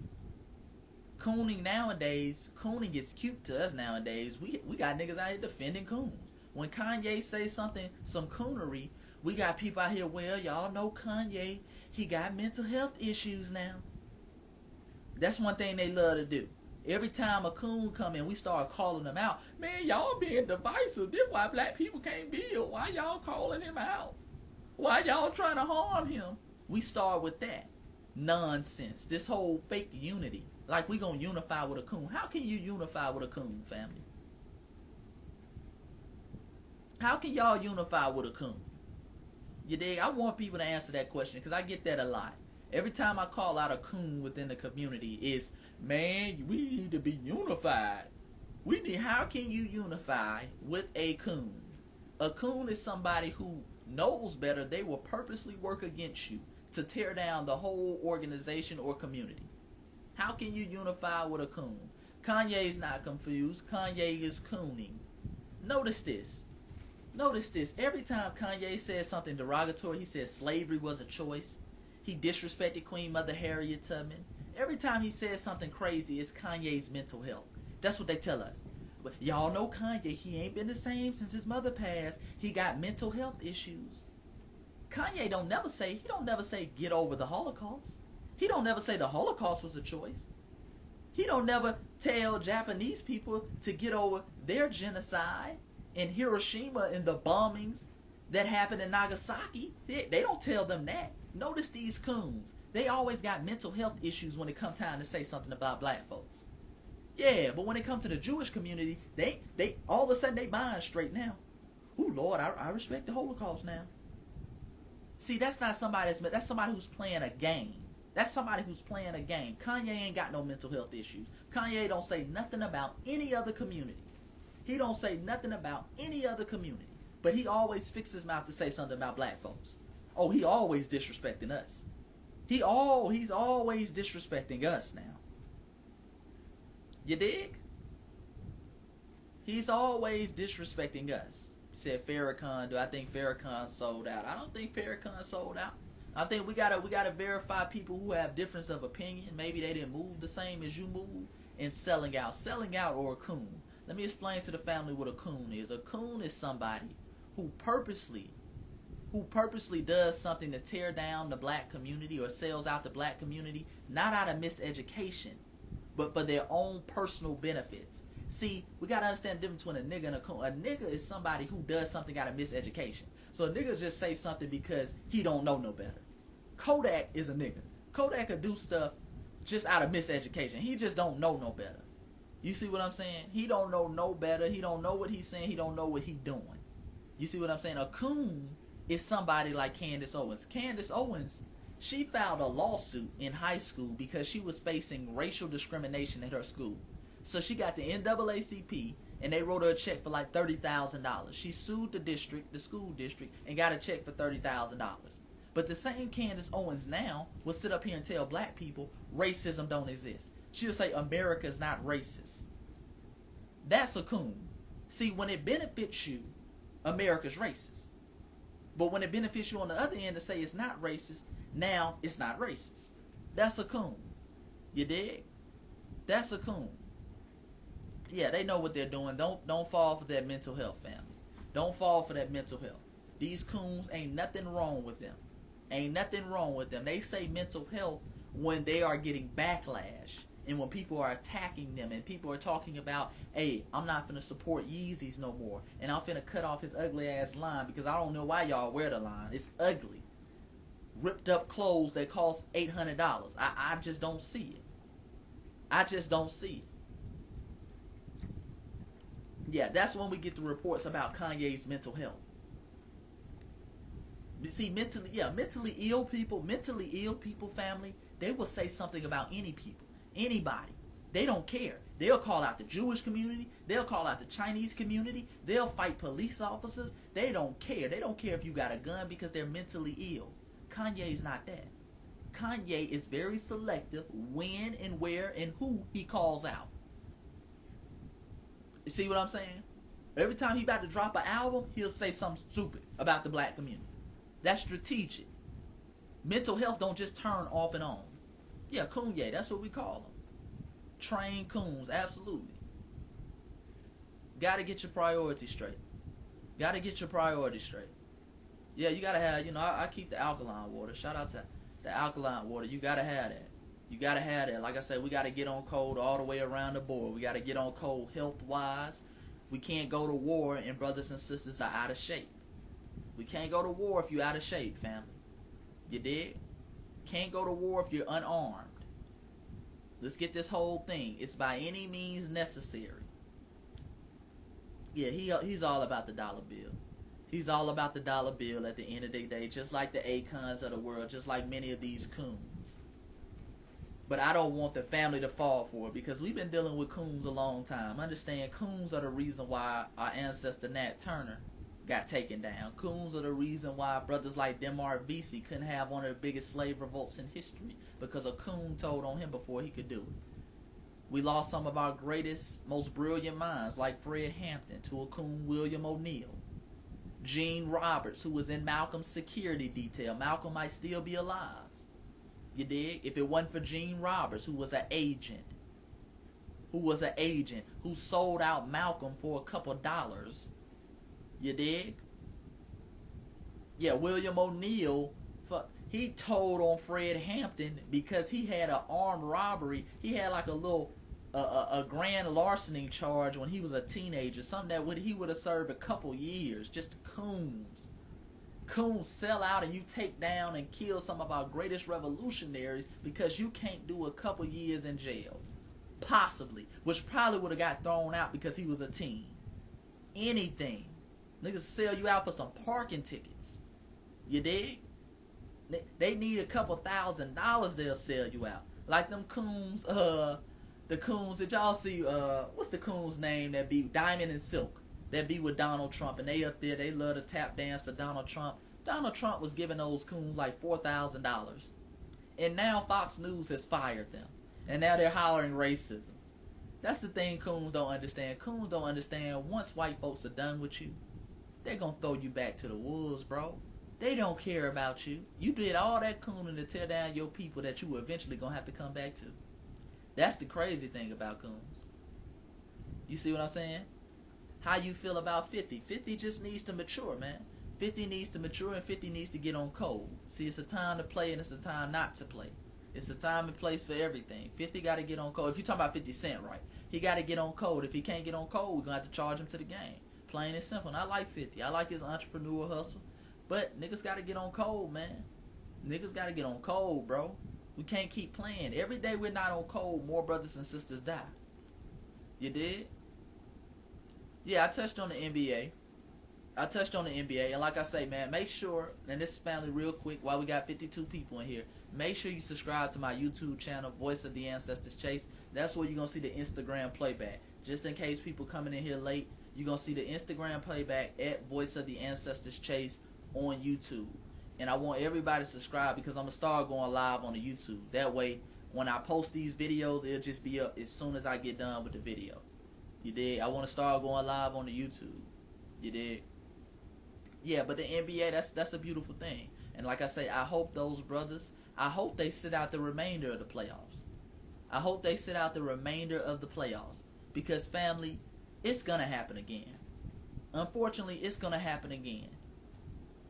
Cooning is cute to us nowadays. We got niggas out here defending coons. When Kanye say something, some coonery, we got people out here, well, y'all know Kanye, he got mental health issues now. That's one thing they love to do. Every time a coon come in, we start calling them out. Man, y'all being divisive. This why black people can't build. Why y'all calling him out? Why y'all trying to harm him? We start with that nonsense. This whole fake unity. Like we gonna unify with a coon. How can you unify with a coon, family? How can y'all unify with a coon? You dig? I want people to answer that question because I get that a lot. Every time I call out a coon within the community is, man, we need to be unified. How can you unify with a coon? A coon is somebody who knows better. They will purposely work against you to tear down the whole organization or community. How can you unify with a coon? Kanye's not confused. Kanye is cooning. Notice this. Every time Kanye says something derogatory, he says slavery was a choice. He disrespected Queen Mother Harriet Tubman. Every time he says something crazy, it's Kanye's mental health. That's what they tell us. But y'all know Kanye, he ain't been the same since his mother passed. He got mental health issues. Kanye don't never say get over the Holocaust. He don't never say the Holocaust was a choice. He don't never tell Japanese people to get over their genocide in Hiroshima and the bombings that happened in Nagasaki. They don't tell them that. Notice these coons. They always got mental health issues when it comes time to say something about black folks. Yeah, but when it comes to the Jewish community, they all of a sudden they mind straight now. Ooh, Lord, I respect the Holocaust now. See, that's not somebody that's somebody who's playing a game. That's somebody who's playing a game. Kanye ain't got no mental health issues. Kanye don't say nothing about any other community. He don't say nothing about any other community. But he always fixes his mouth to say something about black folks. Oh, he always disrespecting us. He's always disrespecting us now. You dig? He's always disrespecting us. Said Farrakhan. Do I think Farrakhan sold out? I don't think Farrakhan sold out. I think we gotta verify people who have difference of opinion. Maybe they didn't move the same as you move, and selling out. Selling out or a coon. Let me explain to the family what a coon is. A coon is somebody who purposely does something to tear down the black community or sells out the black community, not out of miseducation, but for their own personal benefits. See, we got to understand the difference between a nigga and a coon. A nigga is somebody who does something out of miseducation. So a nigga just say something because he don't know no better. Kodak is a nigga. Kodak could do stuff just out of miseducation. He just don't know no better. You see what I'm saying? He don't know no better. He don't know what he's saying. He don't know what he doing. You see what I'm saying? A coon is somebody like Candace Owens. Candace Owens, she filed a lawsuit in high school because she was facing racial discrimination at her school. So she got the NAACP, and they wrote her a check for like $30,000. She sued the school district, and got a check for $30,000. But the same Candace Owens now will sit up here and tell black people racism don't exist. She'll say America's not racist. That's a coon. See, when it benefits you, America's racist. But when it benefits you on the other end to say it's not racist, now it's not racist. That's a coon. You dig? That's a coon. Yeah, they know what they're doing. Don't fall for that mental health, family. Don't fall for that mental health. These coons, ain't nothing wrong with them. Ain't nothing wrong with them. They say mental health when they are getting backlash and when people are attacking them and people are talking about, hey, I'm not finna support Yeezys no more and I'm finna cut off his ugly ass line because I don't know why y'all wear the line. It's ugly. Ripped up clothes that cost $800. I just don't see it. I just don't see it. Yeah, that's when we get the reports about Kanye's mental health. You see, mentally ill people, family, they will say something about anybody. They don't care. They'll call out the Jewish community. They'll call out the Chinese community. They'll fight police officers. They don't care. They don't care if you got a gun because they're mentally ill. Kanye's not that. Kanye is very selective when and where and who he calls out. You see what I'm saying? Every time he about to drop an album, he'll say something stupid about the black community. That's strategic. Mental health don't just turn off and on. Yeah, Kanye, that's what we call them. Trained coons, absolutely. Gotta get your priorities straight. Gotta get your priorities straight. Yeah, you gotta have, I keep the alkaline water. Shout out to the alkaline water. You gotta have that. You gotta have that. Like I said, we gotta get on code all the way around the board. We gotta get on code health-wise. We can't go to war and brothers and sisters are out of shape. We can't go to war if you're out of shape, family. You dig? Can't go to war if you're unarmed. Let's get this whole thing. It's by any means necessary. Yeah, he's all about the dollar bill. He's all about the dollar bill at the end of the day, just like the Akons of the world, just like many of these coons. But I don't want the family to fall for it because we've been dealing with coons a long time. Understand, coons are the reason why our ancestor Nat Turner got taken down. Coons are the reason why brothers like Demar Vesey couldn't have one of the biggest slave revolts in history because a coon told on him before he could do it. We lost some of our greatest, most brilliant minds like Fred Hampton to a coon, William O'Neill. Gene Roberts, who was in Malcolm's security detail. Malcolm might still be alive. You dig? If it wasn't for Gene Roberts, who was an agent, who sold out Malcolm for a couple dollars. You dig? Yeah, William O'Neill, he told on Fred Hampton because he had an armed robbery. He had like a little, a grand larceny charge when he was a teenager. Something that he would have served a couple years. Just coons. Coons sell out and you take down and kill some of our greatest revolutionaries because you can't do a couple years in jail. Possibly. Which probably would have got thrown out because he was a teen. Anything. Niggas sell you out for some parking tickets. You dig? They need a couple $1,000, they'll sell you out. Like them coons, the coons that y'all see, what's the coon's name that be Diamond and Silk? That be with Donald Trump. And they up there, they love to tap dance for Donald Trump. Donald Trump was giving those coons like $4,000. And now Fox News has fired them. And now they're hollering racism. That's the thing coons don't understand. Coons don't understand once white folks are done with you, they're going to throw you back to the wolves, bro. They don't care about you. You did all that cooning to tear down your people that you were eventually going to have to come back to. That's the crazy thing about Coons. You see what I'm saying? How you feel about 50? 50 just needs to mature, man. 50 needs to mature and 50 needs to get on code. See, it's a time to play and it's a time not to play. It's a time and place for everything. 50 got to get on code. If you're talking about 50 Cent, right? He got to get on code. If he can't get on code, we're going to have to charge him to the game. Plain and simple. And I like 50. I like his entrepreneur hustle. But niggas got to get on code, man. Niggas got to get on code, bro. We can't keep playing. Every day we're not on code, more brothers and sisters die. You did? Yeah, I touched on the NBA. And like I say, man, make sure, and this is family real quick, while we got 52 people in here, make sure you subscribe to my YouTube channel, Voice of the Ancestors Chase. That's where you're going to see the Instagram playback. Just in case people coming in here late, you're going to see the Instagram playback at Voice of the Ancestors Chase on YouTube. And I want everybody to subscribe because I'm going to start going live on the YouTube. That way, when I post these videos, it'll just be up as soon as I get done with the video. You dig? I want to start going live on the YouTube. You dig? Yeah, but the NBA, that's a beautiful thing. And like I say, I hope those brothers, I hope they sit out the remainder of the playoffs. I hope they sit out the remainder of the playoffs. Because, family, it's going to happen again. Unfortunately, it's going to happen again.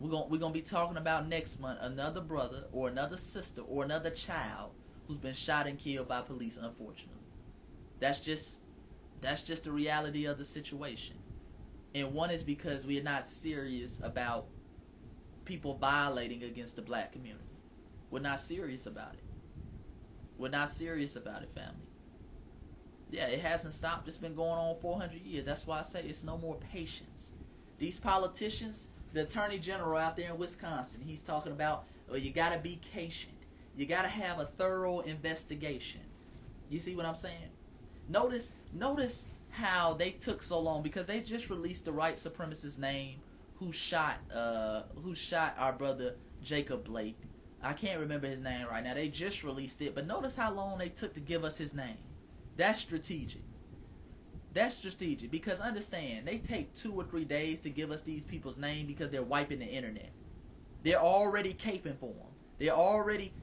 We're gonna be talking about next month another brother or another sister or another child who's been shot and killed by police, unfortunately. That's just the reality of the situation. And one is because we are not serious about people violating against the black community. We're not serious about it. We're not serious about it, family. Yeah, it hasn't stopped. It's been going on 400 years. That's why I say it's no more patience. These politicians, the attorney general out there in Wisconsin, he's talking about, well, you got to be patient. You got to have a thorough investigation. You see what I'm saying? Notice how they took so long because they just released the white supremacist name who shot our brother Jacob Blake. I can't remember his name right now. They just released it, but notice how long they took to give us his name. That's strategic. That's strategic because understand, they take 2 or 3 days to give us these people's name because they're wiping the internet. They're already caping for them. They're already,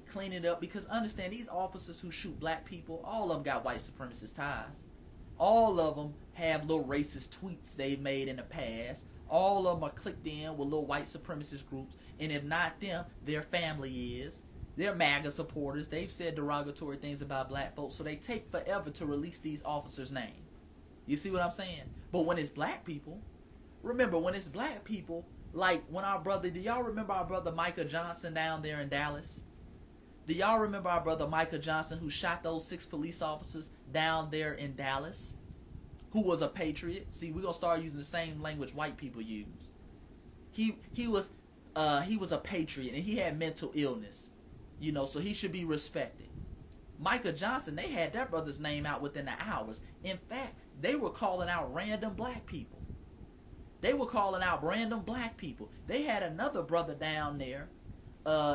cleaning it up because understand, these officers who shoot black people, all of them got white supremacist ties. All of them have little racist tweets they've made in the past. All of them are clicked in with little white supremacist groups. And if not them, their family is. They're MAGA supporters. They've said derogatory things about black folks. So they take forever to release these officers' names. You see what I'm saying? But when it's black people, remember when it's black people, like when our brother, do y'all remember our brother Micah Johnson down there in Dallas? Do y'all remember our brother Micah Johnson who shot those 6 police officers down there in Dallas? Who was a patriot? See, we're going to start using the same language white people use. He was a patriot and he had mental illness. You know, so he should be respected. Micah Johnson, they had that brother's name out within the hours. In fact, they were calling out random black people. They had another brother down there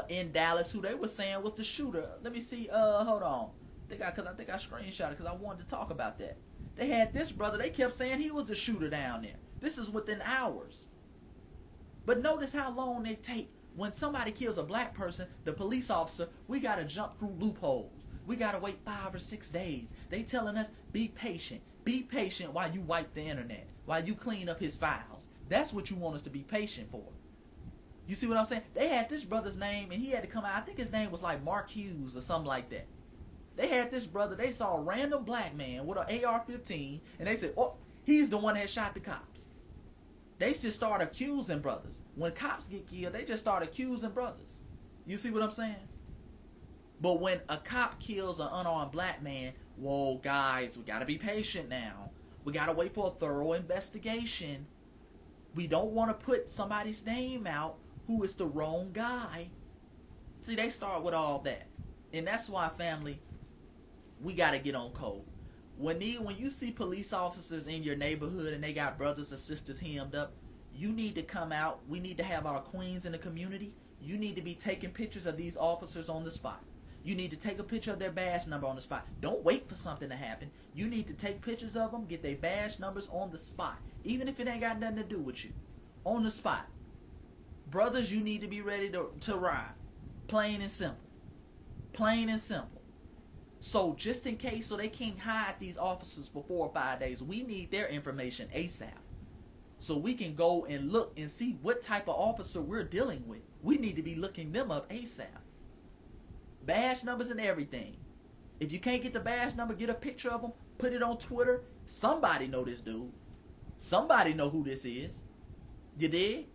in Dallas who they were saying was the shooter. Let me see. Hold on. I think I screenshot it because I wanted to talk about that. They had this brother. They kept saying he was the shooter down there. This is within hours. But notice how long they take. When somebody kills a black person, the police officer, we got to jump through loopholes. We got to wait 5 or 6 days. They telling us, be patient. Be patient while you wipe the internet. While you clean up his files. That's what you want us to be patient for. You see what I'm saying? They had this brother's name and he had to come out. I think his name was like Mark Hughes or something like that. They had this brother. They saw a random black man with an AR-15 and they said, oh, he's the one that shot the cops. They just start accusing brothers. When cops get killed, they just start accusing brothers. You see what I'm saying? But when a cop kills an unarmed black man, whoa, guys, we got to be patient now. We got to wait for a thorough investigation. We don't want to put somebody's name out who is the wrong guy. See, they start with all that. And that's why, family, we got to get on code. When you see police officers in your neighborhood and they got brothers and sisters hemmed up, you need to come out. We need to have our queens in the community. You need to be taking pictures of these officers on the spot. You need to take a picture of their badge number on the spot. Don't wait for something to happen. You need to take pictures of them, get their badge numbers on the spot. Even if it ain't got nothing to do with you. On the spot. Brothers, you need to be ready to ride. Plain and simple. Plain and simple. So just in case, so they can't hide these officers for 4 or 5 days, we need their information ASAP. So we can go and look and see what type of officer we're dealing with. We need to be looking them up ASAP. Badge numbers and everything. If you can't get the badge number, get a picture of them, put it on Twitter. Somebody know this dude. Somebody know who this is. You did?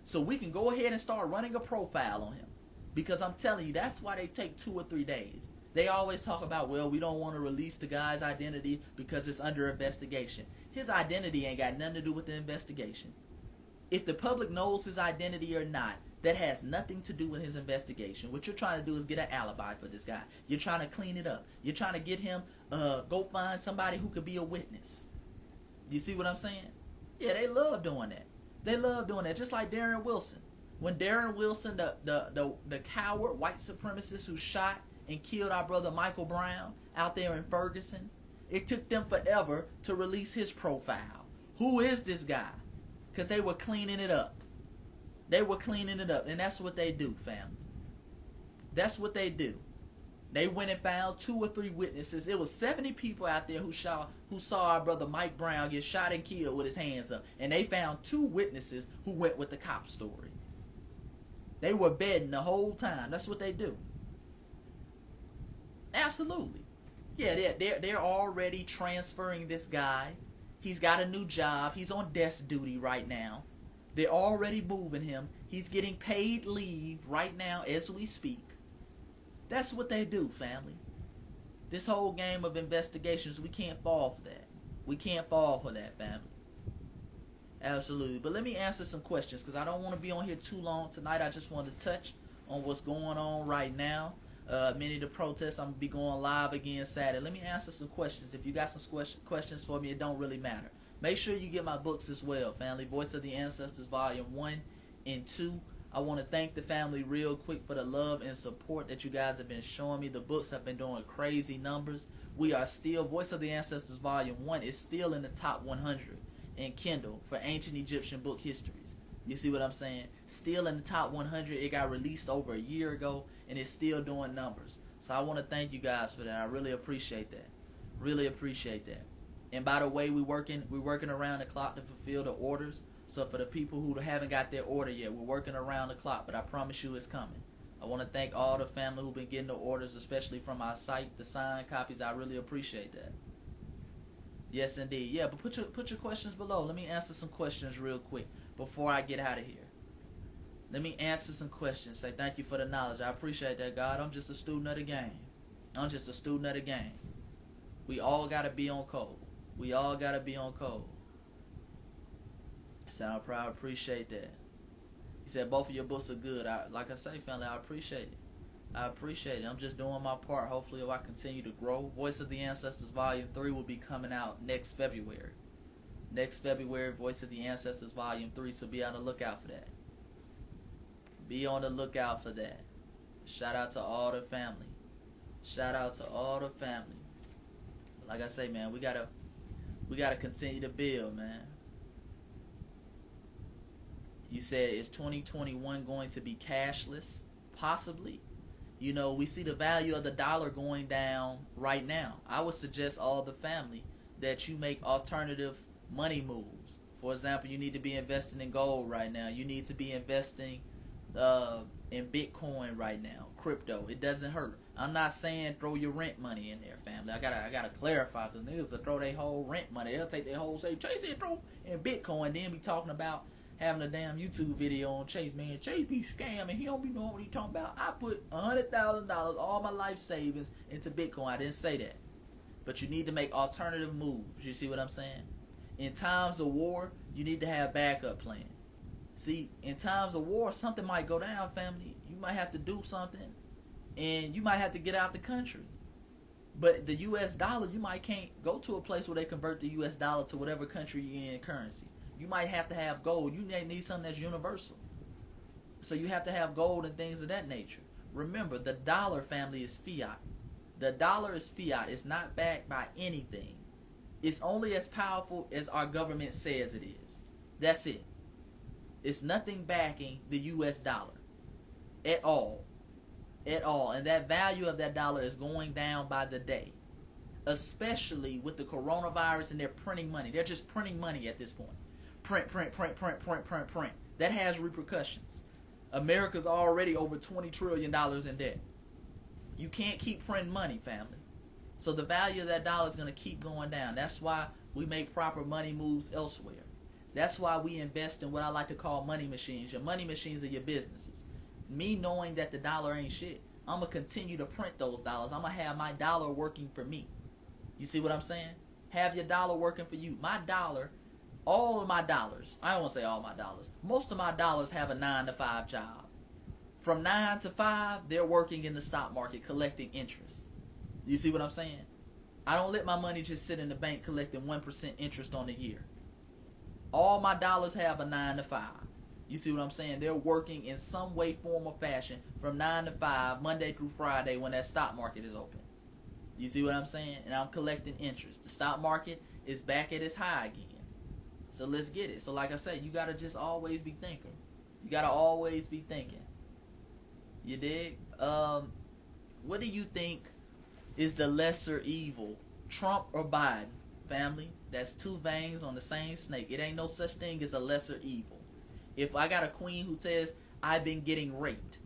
So we can go ahead and start running a profile on him. Because I'm telling you, that's why they take 2 or 3 days. They always talk about, well, we don't want to release the guy's identity because it's under investigation. His identity ain't got nothing to do with the investigation. If the public knows his identity or not, that has nothing to do with his investigation. What you're trying to do is get an alibi for this guy. You're trying to clean it up. You're trying to get him, go find somebody who could be a witness. You see what I'm saying? Yeah, they love doing that. They love doing that. Just like Darren Wilson. When Darren Wilson, the coward white supremacist who shot and killed our brother Michael Brown out there in Ferguson, it took them forever to release his profile. Who is this guy? Because they were cleaning it up. They were cleaning it up. And that's what they do, family. That's what they do. They went and found 2 or 3 witnesses. It was 70 people out there who saw our brother Mike Brown get shot and killed with his hands up. And they found 2 witnesses who went with the cop story. They were betting the whole time. That's what they do. Absolutely. Yeah, they're already transferring this guy. He's got a new job. He's on desk duty right now. They're already moving him. He's getting paid leave right now as we speak. That's what they do, family. This whole game of investigations, we can't fall for that. We can't fall for that, family. Absolutely. But let me answer some questions because I don't want to be on here too long tonight. I just want to touch on what's going on right now. Many of the protests, I'm going to be going live again Saturday. Let me answer some questions. If you got some questions for me, it don't really matter. Make sure you get my books as well, family. Voice of the Ancestors, Volume 1 and 2. I want to thank the family real quick for the love and support that you guys have been showing me. The books have been doing crazy numbers. We are still, Voice of the Ancestors Volume 1 is still in the top 100 in Kindle for ancient Egyptian book histories. You see what I'm saying? Still in the top 100. It got released over a year ago, and it's still doing numbers. So I want to thank you guys for that. I really appreciate that. Really appreciate that. And by the way, we're working around the clock to fulfill the orders. So for the people who haven't got their order yet, we're working around the clock, but I promise you it's coming. I want to thank all the family who've been getting the orders, especially from our site, the signed copies. I really appreciate that. Yes, indeed. Yeah, but put your questions below. Let me answer some questions real quick before I get out of here. Let me answer some questions. Say thank you for the knowledge. I appreciate that, God. I'm just a student of the game. I'm just a student of the game. We all got to be on code. We all got to be on code. Sound proud. Appreciate that. He said both of your books are good. Like I say, family, I appreciate it. I appreciate it. I'm just doing my part. Hopefully, if I continue to grow, Voice of the Ancestors Volume 3 will be coming out next February. Next February, Voice of the Ancestors Volume 3, so be on the lookout for that. Be on the lookout for that. Shout out to all the family. Shout out to all the family. Like I say, man, we gotta continue to build, man. You said, is 2021 going to be cashless? Possibly. You know, we see the value of the dollar going down right now. I would suggest all the family that you make alternative money moves. For example, you need to be investing in gold right now. You need to be investing in Bitcoin right now, crypto. It doesn't hurt. I'm not saying throw your rent money in there, family. I gotta clarify, because niggas will throw their whole rent money. They'll take their whole, say, Chase it, throw in Bitcoin, then be talking about having a damn YouTube video on Chase. Man, Chase be scamming. He don't be knowing what he talking about. I put $100,000, all my life savings, into Bitcoin. I didn't say that. But you need to make alternative moves. You see what I'm saying? In times of war, you need to have backup plan. See, in times of war, something might go down, family. You might have to do something, and you might have to get out the country. But the U.S. dollar, you might can't go to a place where they convert the U.S. dollar to whatever country you're in currency. You might have to have gold. You need something that's universal. So you have to have gold and things of that nature. Remember, the dollar, family, is fiat. The dollar is fiat. It's not backed by anything. It's only as powerful as our government says it is. That's it. It's nothing backing the U.S. dollar at all. at all. And that value of that dollar is going down by the day, especially with the coronavirus, and they're printing money. They're just printing money at this point. Print, print, print, print, print, print, print. That has repercussions. America's already over $20 trillion in debt. You can't keep printing money, family. So the value of that dollar is going to keep going down. That's why we make proper money moves elsewhere. That's why we invest in what I like to call money machines. Your money machines are your businesses. Me knowing that the dollar ain't shit, I'm going to continue to print those dollars. I'm going to have my dollar working for me. You see what I'm saying? Have your dollar working for you. My dollar, all of my dollars, I don't want to say all my dollars, most of my dollars have a 9-to-5 job. From 9 to 5, they're working in the stock market collecting interest. You see what I'm saying? I don't let my money just sit in the bank collecting 1% interest on the year. All my dollars have a 9 to 5. You see what I'm saying? They're working in some way, form, or fashion from 9 to 5, Monday through Friday when that stock market is open. You see what I'm saying? And I'm collecting interest. The stock market is back at its high again. So let's get it. So like I said, you got to just always be thinking. You got to always be thinking. You dig? What do you think is the lesser evil? Trump or Biden? Family, that's two veins on the same snake. It ain't no such thing as a lesser evil. If I got a queen who says, I've been getting raped,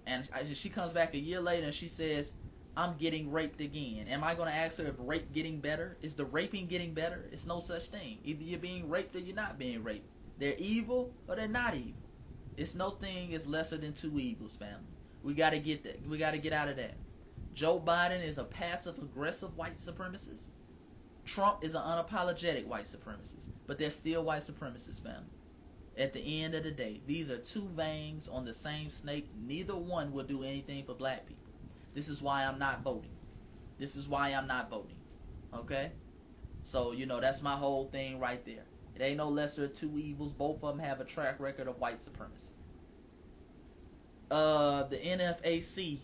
and she comes back a year later and she says, I'm getting raped again, am I going to ask her if rape getting better? Is the raping getting better? It's no such thing. Either you're being raped or you're not being raped. They're evil or they're not evil. It's no thing is lesser than two evils, family. We got to get that. We got to get out of that. Joe Biden is a passive-aggressive white supremacist. Trump is an unapologetic white supremacist. But they're still white supremacists, family. At the end of the day, these are two veins on the same snake. Neither one will do anything for black people. This is why I'm not voting. This is why I'm not voting. Okay? So, that's my whole thing right there. It ain't no lesser of two evils. Both of them have a track record of white supremacy. The NFAC,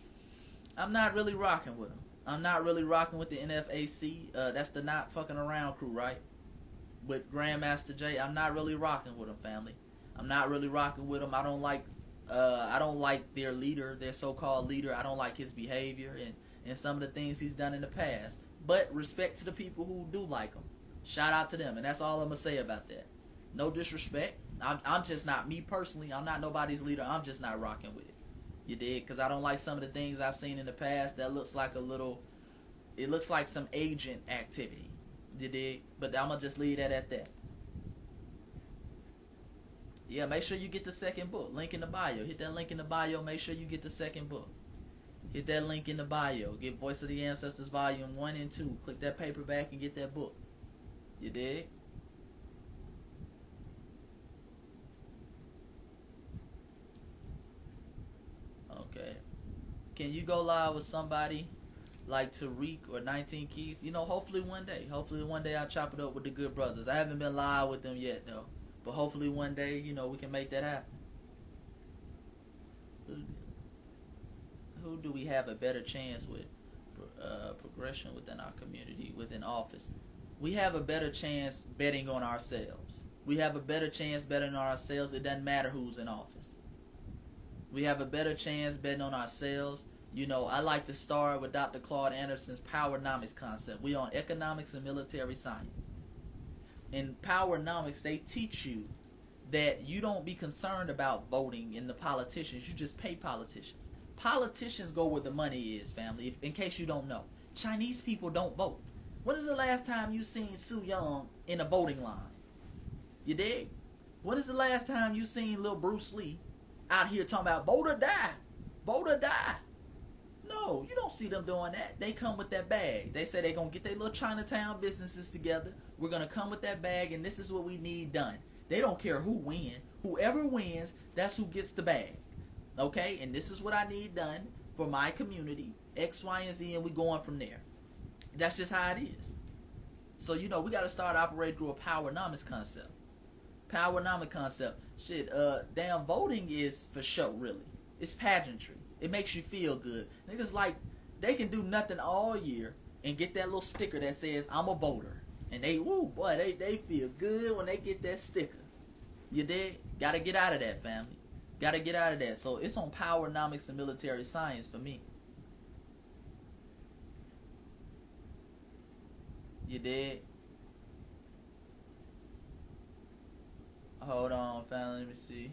I'm not really rocking with them. I'm not really rocking with the NFAC. That's the not fucking around crew, right? With Grandmaster Jay, I'm not really rocking with them, family. I'm not really rocking with them. I don't like their leader, their so-called leader. I don't like his behavior and some of the things he's done in the past. But respect to the people who do like him. Shout out to them, and that's all I'm gonna say about that. No disrespect. I'm just not, me personally, I'm not nobody's leader. I'm just not rocking with it. You dig? Because I don't like some of the things I've seen in the past. That looks like it looks like some agent activity. You dig? But I'm gonna just leave that at that. Yeah, make sure you get the second book. Link in the bio. Hit that link in the bio. Make sure you get the second book. Hit that link in the bio. Get Voice of the Ancestors Volume 1 and 2. Click that paperback and get that book. You dig? Okay. Can you go live with somebody like Tariq or 19 Keys? Hopefully one day. Hopefully one day I'll chop it up with the good brothers. I haven't been live with them yet, though. But hopefully one day, we can make that happen. Who do we have a better chance with progression within our community, within office? We have a better chance betting on ourselves. We have a better chance betting on ourselves. It doesn't matter who's in office. We have a better chance betting on ourselves. I like to start with Dr. Claude Anderson's Powernomics concept. We on economics and military science. In Powernomics, they teach you that you don't be concerned about voting in the politicians. You just pay politicians. Politicians go where the money is, family, in case you don't know. Chinese people don't vote. When is the last time you seen Su Yung in a voting line? You dig? When is the last time you seen little Bruce Lee out here talking about vote or die? Vote or die? No, you don't see them doing that. They come with that bag. They say they're going to get their little Chinatown businesses together. We're going to come with that bag, and this is what we need done. They don't care who wins. Whoever wins, that's who gets the bag. Okay? And this is what I need done for my community, X, Y, and Z, and we going from there. That's just how it is. So, we got to start operating through a Powernomics concept. Powernomic concept. Shit, damn, voting is for show, really. It's pageantry. It makes you feel good. Niggas like, they can do nothing all year and get that little sticker that says, I'm a voter. And they feel good when they get that sticker. You dig? Gotta get out of that, family. Got to get out of that. So it's on powernomics and military science for me. You did? Hold on, family. Let me see.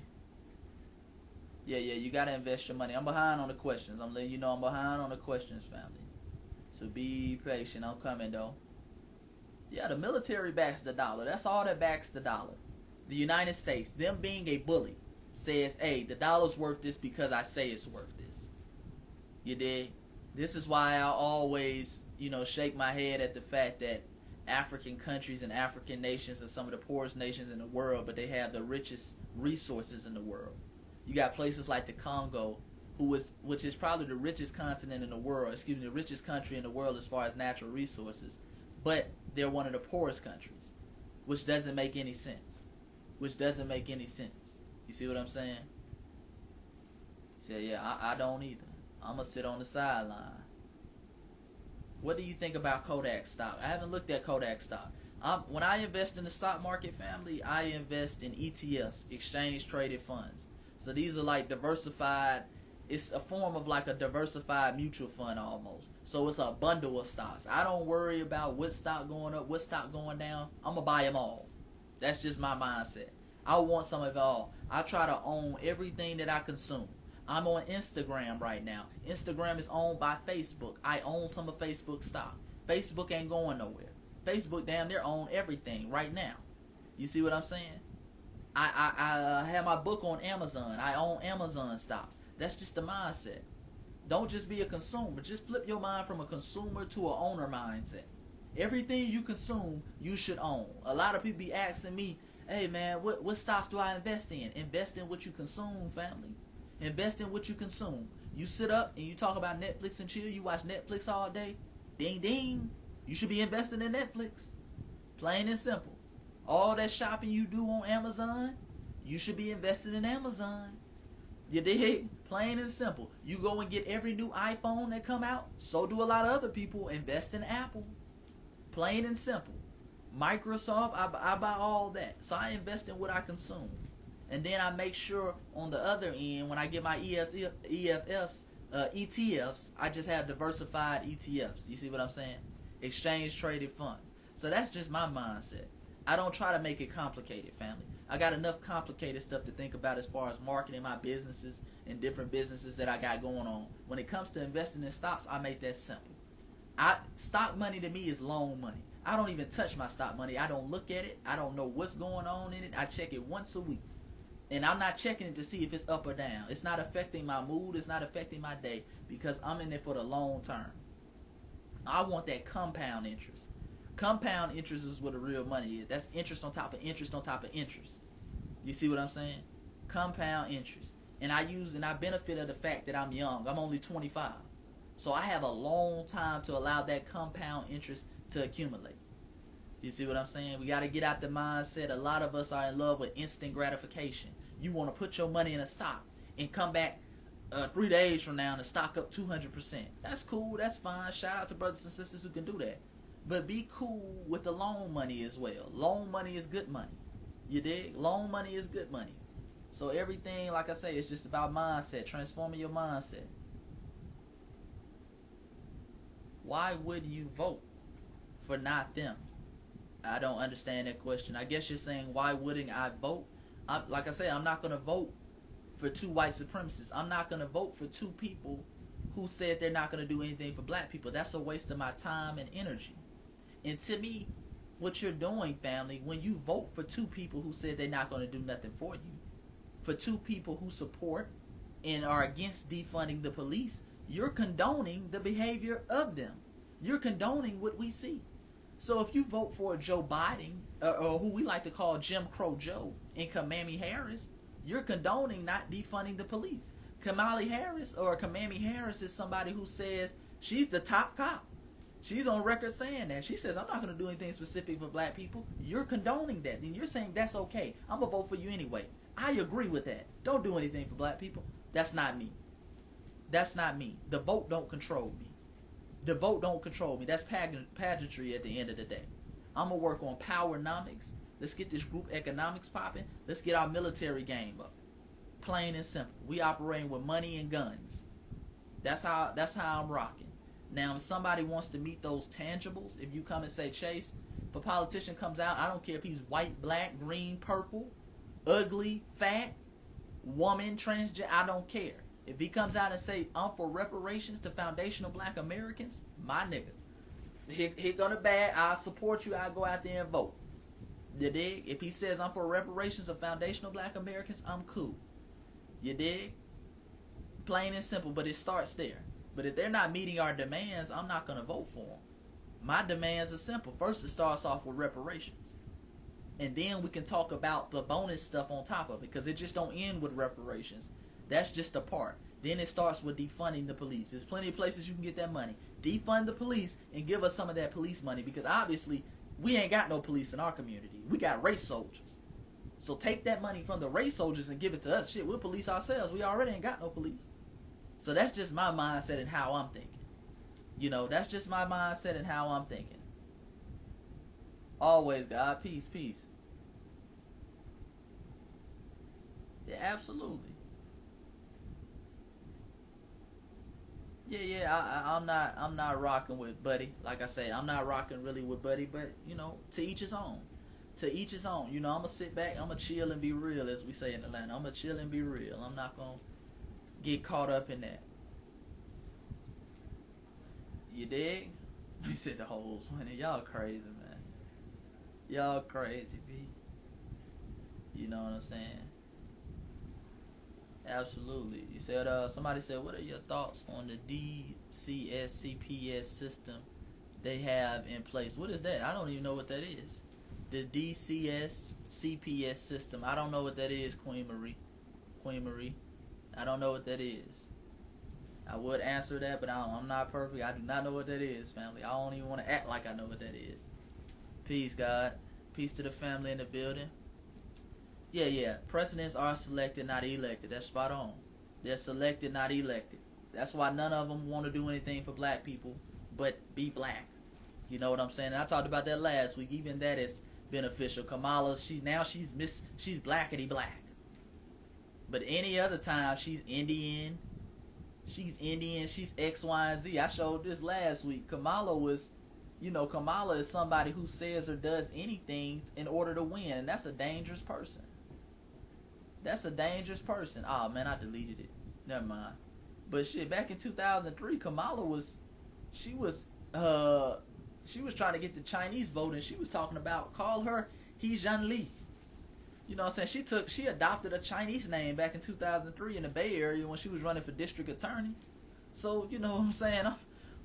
Yeah, you gotta invest your money. I'm behind on the questions. I'm letting you know I'm behind on the questions, family. So be patient. I'm coming, though. Yeah, the military backs the dollar. That's all that backs the dollar. The United States, them being a bully, says, hey, the dollar's worth this because I say it's worth this. You dig? This is why I always, shake my head at the fact that African countries and African nations are some of the poorest nations in the world, but they have the richest resources in the world. You got places like the Congo, which is probably the richest continent in the world, the richest country in the world as far as natural resources, but they're one of the poorest countries, which doesn't make any sense. You see what I'm saying? Yeah, I don't either. I'm going to sit on the sideline. What do you think about Kodak stock? I haven't looked at Kodak stock. When I invest in the stock market, family, I invest in ETFs, exchange traded funds. So these are like diversified. It's a form of like a diversified mutual fund almost. So it's a bundle of stocks. I don't worry about what stock going up, what stock going down. I'm going to buy them all. That's just my mindset. I want some of it all. I try to own everything that I consume. I'm on Instagram right now. Instagram is owned by Facebook. I own some of Facebook stock. Facebook ain't going nowhere. Facebook damn near own everything right now. You see what I'm saying? I have my book on Amazon. I own Amazon stocks. That's just the mindset. Don't just be a consumer. Just flip your mind from a consumer to an owner mindset. Everything you consume, you should own. A lot of people be asking me, hey man, what stocks do I invest in? Invest in what you consume, family. Invest in what you consume. You sit up and you talk about Netflix and chill. You watch Netflix all day. Ding ding. You should be investing in Netflix. Plain and simple. All that shopping you do on Amazon, you should be investing in Amazon. You dig? Plain and simple. You go and get every new iPhone that come out. So do a lot of other people. Invest in Apple. Plain and simple. Microsoft, I buy all that. So I invest in what I consume. And then I make sure on the other end, when I get my ETFs, I just have diversified ETFs. You see what I'm saying? Exchange traded funds. So that's just my mindset. I don't try to make it complicated, family. I got enough complicated stuff to think about as far as marketing my businesses and different businesses that I got going on. When it comes to investing in stocks, I make that simple. Stock money to me is loan money. I don't even touch my stock money. I don't look at it. I don't know what's going on in it. I check it once a week. And I'm not checking it to see if it's up or down. It's not affecting my mood. It's not affecting my day because I'm in it for the long term. I want that compound interest. Compound interest is what the real money is. That's interest on top of interest on top of interest. You see what I'm saying? Compound interest. And I benefit of the fact that I'm young. I'm only 25. So I have a long time to allow that compound interest to accumulate. You see what I'm saying? We got to get out the mindset. A lot of us are in love with instant gratification. You want to put your money in a stock and come back 3 days from now and the stock up 200%. That's cool. That's fine. Shout out to brothers and sisters who can do that. But be cool with the loan money as well. Loan money is good money. You dig? Loan money is good money. So everything, like I say, it's just about mindset. Transforming your mindset. Why would you vote for not them? I don't understand that question. I guess you're saying, why wouldn't I vote? Like I say, I'm not going to vote for two white supremacists. I'm not going to vote for two people who said they're not going to do anything for black people. That's a waste of my time and energy. And to me, what you're doing, family, when you vote for two people who said they're not going to do nothing for you, for two people who support and are against defunding the police, you're condoning the behavior of them. You're condoning what we see. So if you vote for Joe Biden, or who we like to call Jim Crow Joe, and Kamala Harris, you're condoning not defunding the police. Kamala Harris or Kamala Harris is somebody who says she's the top cop. She's on record saying that. She says, I'm not going to do anything specific for black people. You're condoning that. Then you're saying that's okay. I'm going to vote for you anyway. I agree with that. Don't do anything for black people. That's not me. That's not me. The vote don't control me. The vote don't control me. That's pageantry at the end of the day. I'm going to work on powernomics. Let's get this group economics popping. Let's get our military game up. Plain and simple. We operating with money and guns. That's how I'm rocking. Now, if somebody wants to meet those tangibles, if you come and say, Chase, if a politician comes out, I don't care if he's white, black, green, purple, ugly, fat, woman, transgender, I don't care. If he comes out and say, I'm for reparations to foundational black Americans, my nigga. He gonna bad, I'll support you, I'll go out there and vote. You dig? If he says I'm for reparations of foundational black Americans, I'm cool. You dig? Plain and simple, but it starts there. But if they're not meeting our demands, I'm not gonna vote for them. My demands are simple. First, it starts off with reparations. And then we can talk about the bonus stuff on top of it, because it just don't end with reparations. That's just a part. Then it starts with defunding the police. There's plenty of places you can get that money. Defund the police and give us some of that police money, because obviously we ain't got no police in our community. We got race soldiers. So take that money from the race soldiers and give it to us. Shit, we'll police ourselves. We already ain't got no police. So that's just my mindset and how I'm thinking. You know, that's just my mindset and how I'm thinking. Always, God, peace, peace. Yeah, absolutely. Yeah, I'm not rocking with Buddy. Like I say, I'm not rocking really with Buddy, but you know, to each his own. To each his own. You know, I'm gonna sit back, I'm gonna chill and be real, as we say in Atlanta. I'm gonna chill and be real. I'm not gonna get caught up in that. You dig? You said the hoes winning. Y'all crazy, man. Y'all crazy, B. You know what I'm saying? Absolutely. You said somebody said, what are your thoughts on the DCS-CPS system they have in place? What is that? I don't even know what that is. The DCS-CPS system. I don't know what that is, Queen Marie. Queen Marie. I don't know what that is. I would answer that, but I'm not perfect. I do not know what that is, family. I don't even want to act like I know what that is. Peace, God. Peace to the family in the building. Yeah. Presidents are selected, not elected. That's spot on. They're selected, not elected. That's why none of them want to do anything for black people but be black. You know what I'm saying? And I talked about that last week. Even that is beneficial. Kamala, she's blackity black. But any other time, she's Indian. She's X, Y, and Z. I showed this last week. Kamala is somebody who says or does anything in order to win. And that's a dangerous person. Oh, man, I deleted it. Never mind. But shit, back in 2003, Kamala was trying to get the Chinese vote, and she was talking about, call her He Zhan Li. You know what I'm saying? She adopted a Chinese name back in 2003 in the Bay Area when she was running for district attorney. So, you know what I'm saying?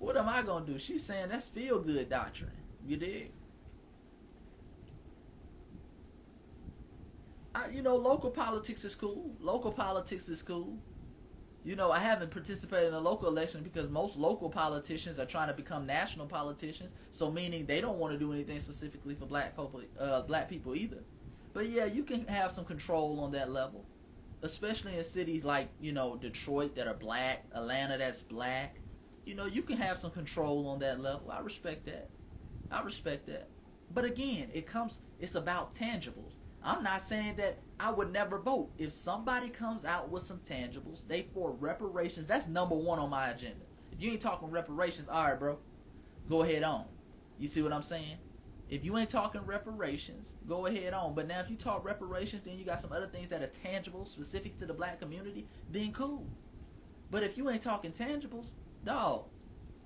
What am I going to do? She's saying that's feel-good doctrine. You dig? Local politics is cool. You know, I haven't participated in a local election because most local politicians are trying to become national politicians. So meaning they don't want to do anything specifically for black people either. But yeah, you can have some control on that level, especially in cities like, Detroit that are black, Atlanta that's black. You can have some control on that level. I respect that. But again, it's about tangibles. I'm not saying that I would never vote. If somebody comes out with some tangibles, they for reparations, that's number one on my agenda. If you ain't talking reparations, all right, bro, go ahead on. You see what I'm saying? If you ain't talking reparations, go ahead on. But now if you talk reparations, then you got some other things that are tangible, specific to the black community, then cool. But if you ain't talking tangibles, dog,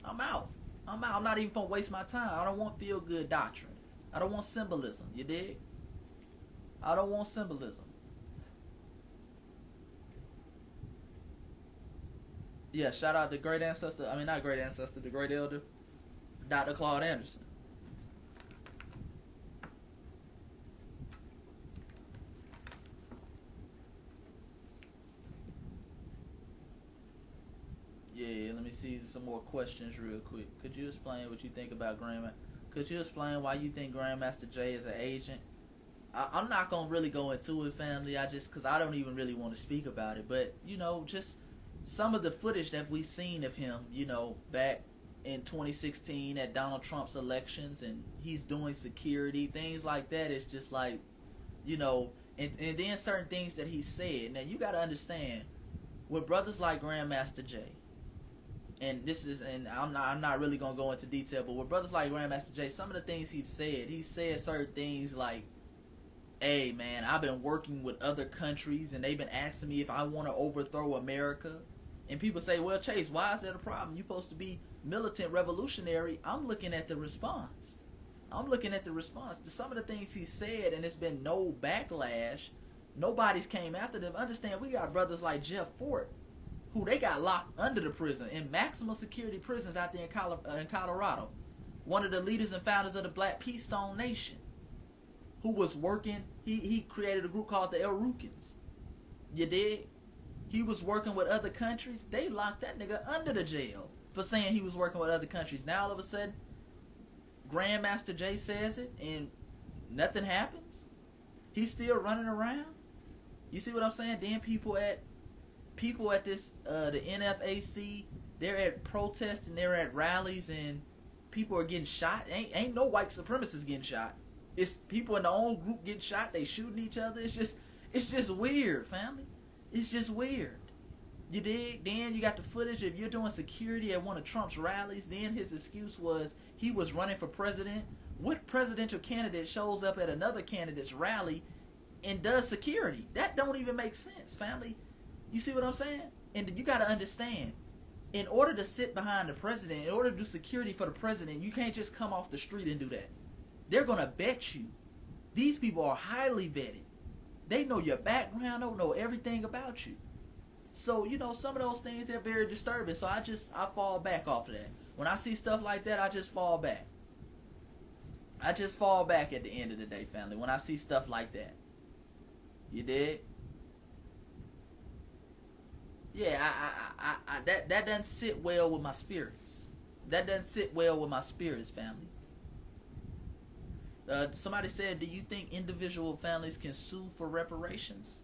I'm out. I'm not even going to waste my time. I don't want feel-good doctrine. I don't want symbolism. You dig? I don't want symbolism. Yeah, shout out to the great elder, Dr. Claude Anderson. Yeah, let me see some more questions real quick. Could you explain what you think about Grandmaster? Could you explain why you think Grandmaster Jay is an agent? I'm not going to really go into it, family. Because I don't even really want to speak about it. But, just some of the footage that we've seen of him, back in 2016 at Donald Trump's elections, and he's doing security, things like that. It's just like, and And then certain things that he said. Now you got to understand, with brothers like Grandmaster Jay, and I'm not really gonna go into detail, but with brothers like Grandmaster Jay, some of the things he said certain things like, hey man, I've been working with other countries and they've been asking me if I want to overthrow America. And people say, well, Chase, why is that a problem? You're supposed to be militant revolutionary. I'm looking at the response. To some of the things he said, and it's been no backlash. Nobody's came after them. Understand, we got brothers like Jeff Fort, who they got locked under the prison in maximum security prisons out there in Colorado. One of the leaders and founders of the Black Peace Stone Nation, who was working, he created a group called the El Rukins. You dig? He was working with other countries. They locked that nigga under the jail for saying he was working with other countries. Now all of a sudden, Grandmaster Jay says it and nothing happens. He's still running around. You see what I'm saying? Then people at this the NFAC, they're at protests and they're at rallies and people are getting shot. Ain't no white supremacists getting shot. It's people in their own group getting shot. They shooting each other. It's just weird, family. It's just weird. You dig? Then you got the footage of you're doing security at one of Trump's rallies. Then his excuse was he was running for president. What presidential candidate shows up at another candidate's rally and does security? That don't even make sense, family. You see what I'm saying? And you got to understand, in order to sit behind the president, in order to do security for the president, you can't just come off the street and do that. They're going to vet you. These people are highly vetted. They know your background. They know everything about you. So, some of those things, they're very disturbing. So I fall back off of that. When I see stuff like that, I just fall back. I just fall back at the end of the day, family, when I see stuff like that. You dig? Yeah, that doesn't sit well with my spirits. That doesn't sit well with my spirits, family. Somebody said, do you think individual families can sue for reparations?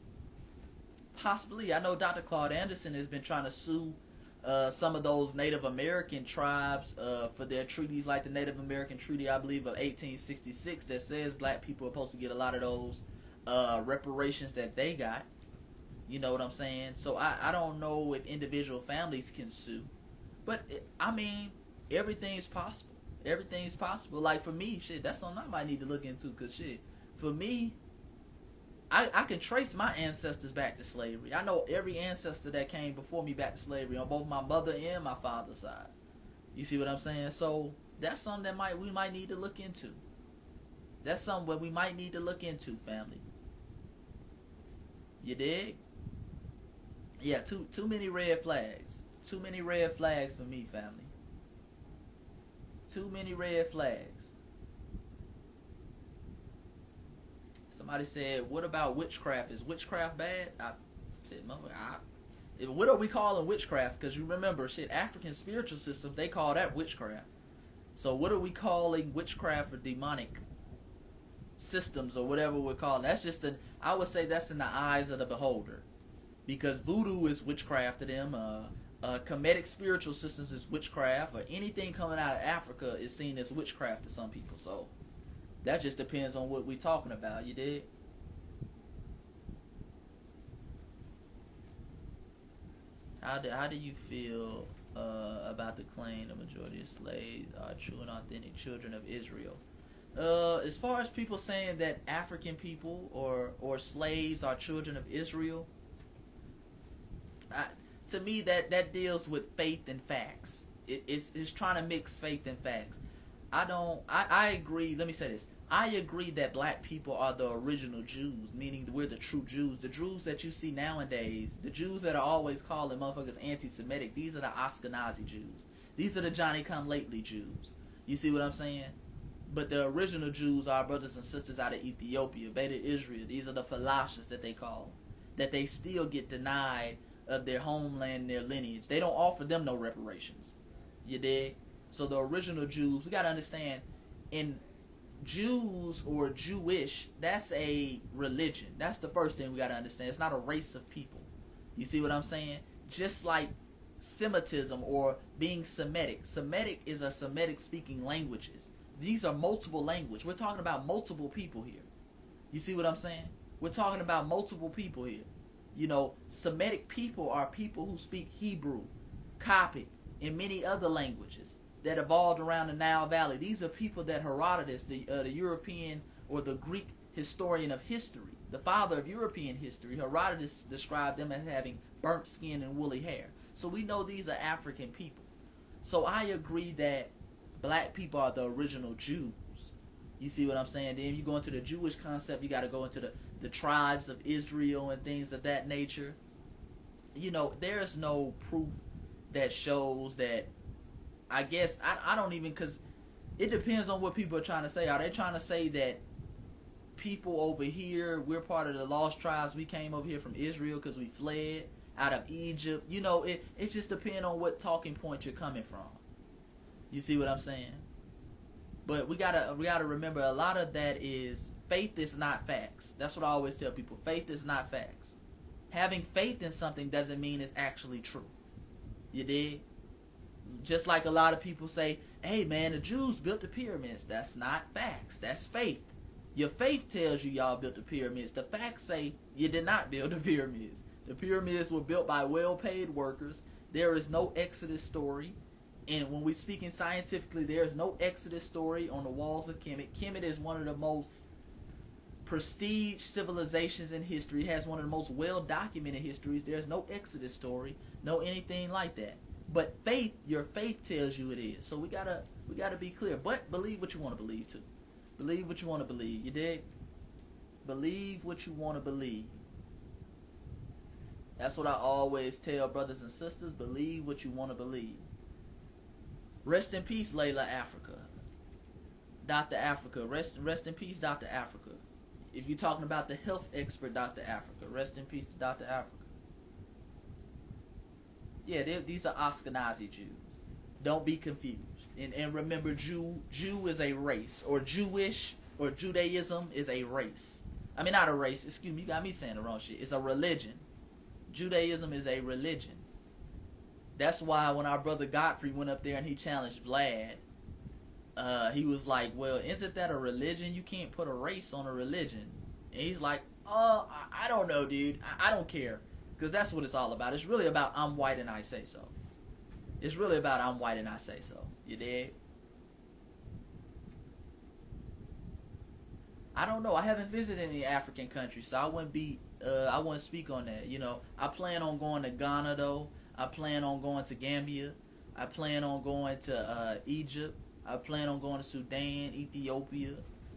Possibly. I know Dr. Claude Anderson has been trying to sue some of those Native American tribes for their treaties, like the Native American Treaty, I believe, of 1866, that says black people are supposed to get a lot of those reparations that they got. You know what I'm saying? So I don't know if individual families can sue. But, everything's possible. Everything's possible. Like, for me, that's something I might need to look into. Because, for me, I can trace my ancestors back to slavery. I know every ancestor that came before me back to slavery on both my mother and my father's side. You see what I'm saying? So, that's something that we might need to look into. That's something that we might need to look into, family. You dig? Yeah, too many red flags. Too many red flags for me, family. Too many red flags. Somebody said, what about witchcraft? Is witchcraft bad? I said, what are we calling witchcraft? Because you remember, African spiritual systems, they call that witchcraft. So what are we calling witchcraft or demonic systems or whatever we're calling? That's just I would say that's in the eyes of the beholder. Because voodoo is witchcraft to them. Kemetic spiritual systems is witchcraft, or anything coming out of Africa is seen as witchcraft to some people. So that just depends on what we're talking about. You dig? How do you feel about the claim the majority of slaves are true and authentic children of Israel? As far as people saying that African people or slaves are children of Israel, to me that deals with faith and facts. It's trying to mix faith and facts. I agree. Let me say this. I agree that black people are the original Jews, meaning we're the true Jews. The Jews that you see nowadays, the Jews that are always calling motherfuckers anti-Semitic, these are the Ashkenazi Jews. These are the Johnny-come-lately Jews. You see what I'm saying? But the original Jews are our brothers and sisters out of Ethiopia, Beta Israel. These are the Falashas that they call, that they still get denied of their homeland and their lineage. They don't offer them no reparations. You dig? So the original Jews, we got to understand, in Jews or Jewish, that's a religion. That's the first thing we got to understand. It's not a race of people. You see what I'm saying? Just like Semitism or being Semitic. Semitic is a Semitic speaking languages. These are multiple language. We're talking about multiple people here. You see what I'm saying? We're talking about multiple people here. You know, Semitic people are people who speak Hebrew, Coptic, and many other languages that evolved around the Nile Valley. These are people that Herodotus, the European or the Greek historian of history, the father of European history, Herodotus described them as having burnt skin and woolly hair. So we know these are African people. So I agree that black people are the original Jews. You see what I'm saying? Then you go into the Jewish concept, you got to go into the tribes of Israel and things of that nature. You know, there's no proof that shows that, I guess, I don't even, because it depends on what people are trying to say. Are they trying to say that people over here, we're part of the lost tribes, we came over here from Israel because we fled out of Egypt? You know, it just depends on what talking point you're coming from. You see what I'm saying? But we gotta remember, a lot of that is, faith is not facts. That's what I always tell people. Faith is not facts. Having faith in something doesn't mean it's actually true. You dig? Just like a lot of people say, hey man, the Jews built the pyramids. That's not facts. That's faith. Your faith tells you y'all built the pyramids. The facts say you did not build the pyramids. The pyramids were built by well-paid workers. There is no Exodus story. And when we're speaking scientifically, there is no Exodus story on the walls of Kemet. Kemet is one of the most prestige civilizations in history. It has one of the most well-documented histories. There's no Exodus story, no anything like that. But faith, your faith tells you it is. So we gotta be clear. But believe what you want to believe too. Believe what you want to believe. You dig? Believe what you want to believe. That's what I always tell brothers and sisters. Believe what you want to believe. Rest in peace, Layla Africa. Dr. Africa. Rest in peace, Dr. Africa. If you're talking about the health expert, Dr. Africa. Rest in peace to Dr. Africa. Yeah, these are Ashkenazi Jews. Don't be confused. And remember, Jew is a race. Or Jewish or Judaism is a race. I mean, not a race. Excuse me, you got me saying the wrong shit. It's a religion. Judaism is a religion. That's why when our brother Godfrey went up there and he challenged Vlad, he was like, well, isn't that a religion? You can't put a race on a religion. And he's like, I don't know, dude. I don't care. Because that's what it's all about. It's really about I'm white and I say so. It's really about I'm white and I say so. You dig? I don't know. I haven't visited any African countries, so I wouldn't speak on that. You know, I plan on going to Ghana though. I plan on going to Gambia. I plan on going to Egypt. I plan on going to Sudan, Ethiopia.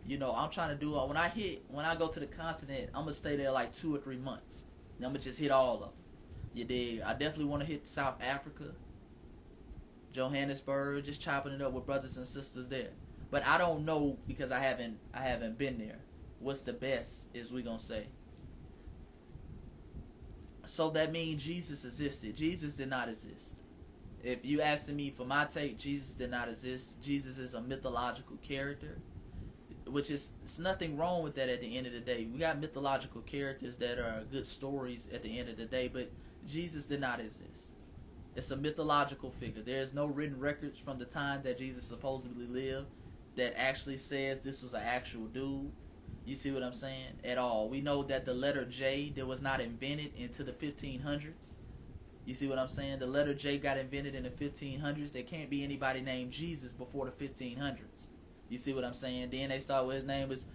You know, I'm trying to do when I go to the continent, I'm gonna stay there like 2 or 3 months. And I'm gonna just hit all of them. You dig? I definitely want to hit South Africa, Johannesburg, just chopping it up with brothers and sisters there. But I don't know because I haven't been there. What's the best is we gonna say. So that means Jesus existed. Jesus did not exist. If you asking me for my take, Jesus did not exist. Jesus is a mythological character, which is, it's nothing wrong with that at the end of the day. We got mythological characters that are good stories at the end of the day, but Jesus did not exist. It's a mythological figure. There is no written records from the time that Jesus supposedly lived that actually says this was an actual dude. You see what I'm saying? At all. We know that the letter J that was not invented into the 1500s. You see what I'm saying? The letter J got invented in the 1500s. There can't be anybody named Jesus before the 1500s. You see what I'm saying? Then they start with his name was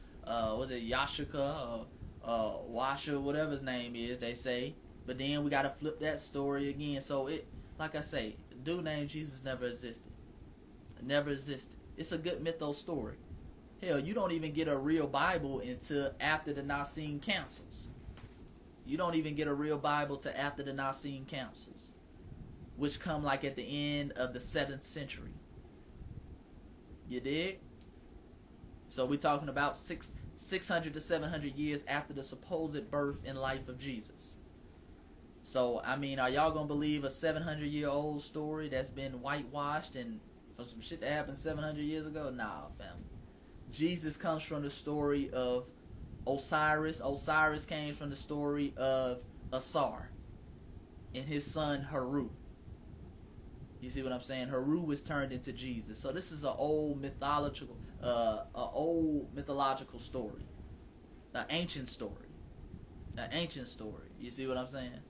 it Yashika or Washa, whatever his name is, they say. But then we got to flip that story again. So it, like I say, dude named Jesus never existed. Never existed. It's a good mythos story. Hell, you don't even get a real Bible until after the Nicene Councils. You don't even get a real Bible till after the Nicene Councils, which come like at the end of the 7th century. You dig? So we're talking about 600 to 700 years after the supposed birth and life of Jesus. So, I mean, are y'all going to believe a 700-year-old story that's been whitewashed and for some shit that happened 700 years ago? Nah, fam. Jesus comes from the story of Osiris. Osiris came from the story of Asar and his son Haru. You see what I'm saying? Haru was turned into Jesus. So this is an old mythological story, an ancient story. An ancient story. You see what I'm saying?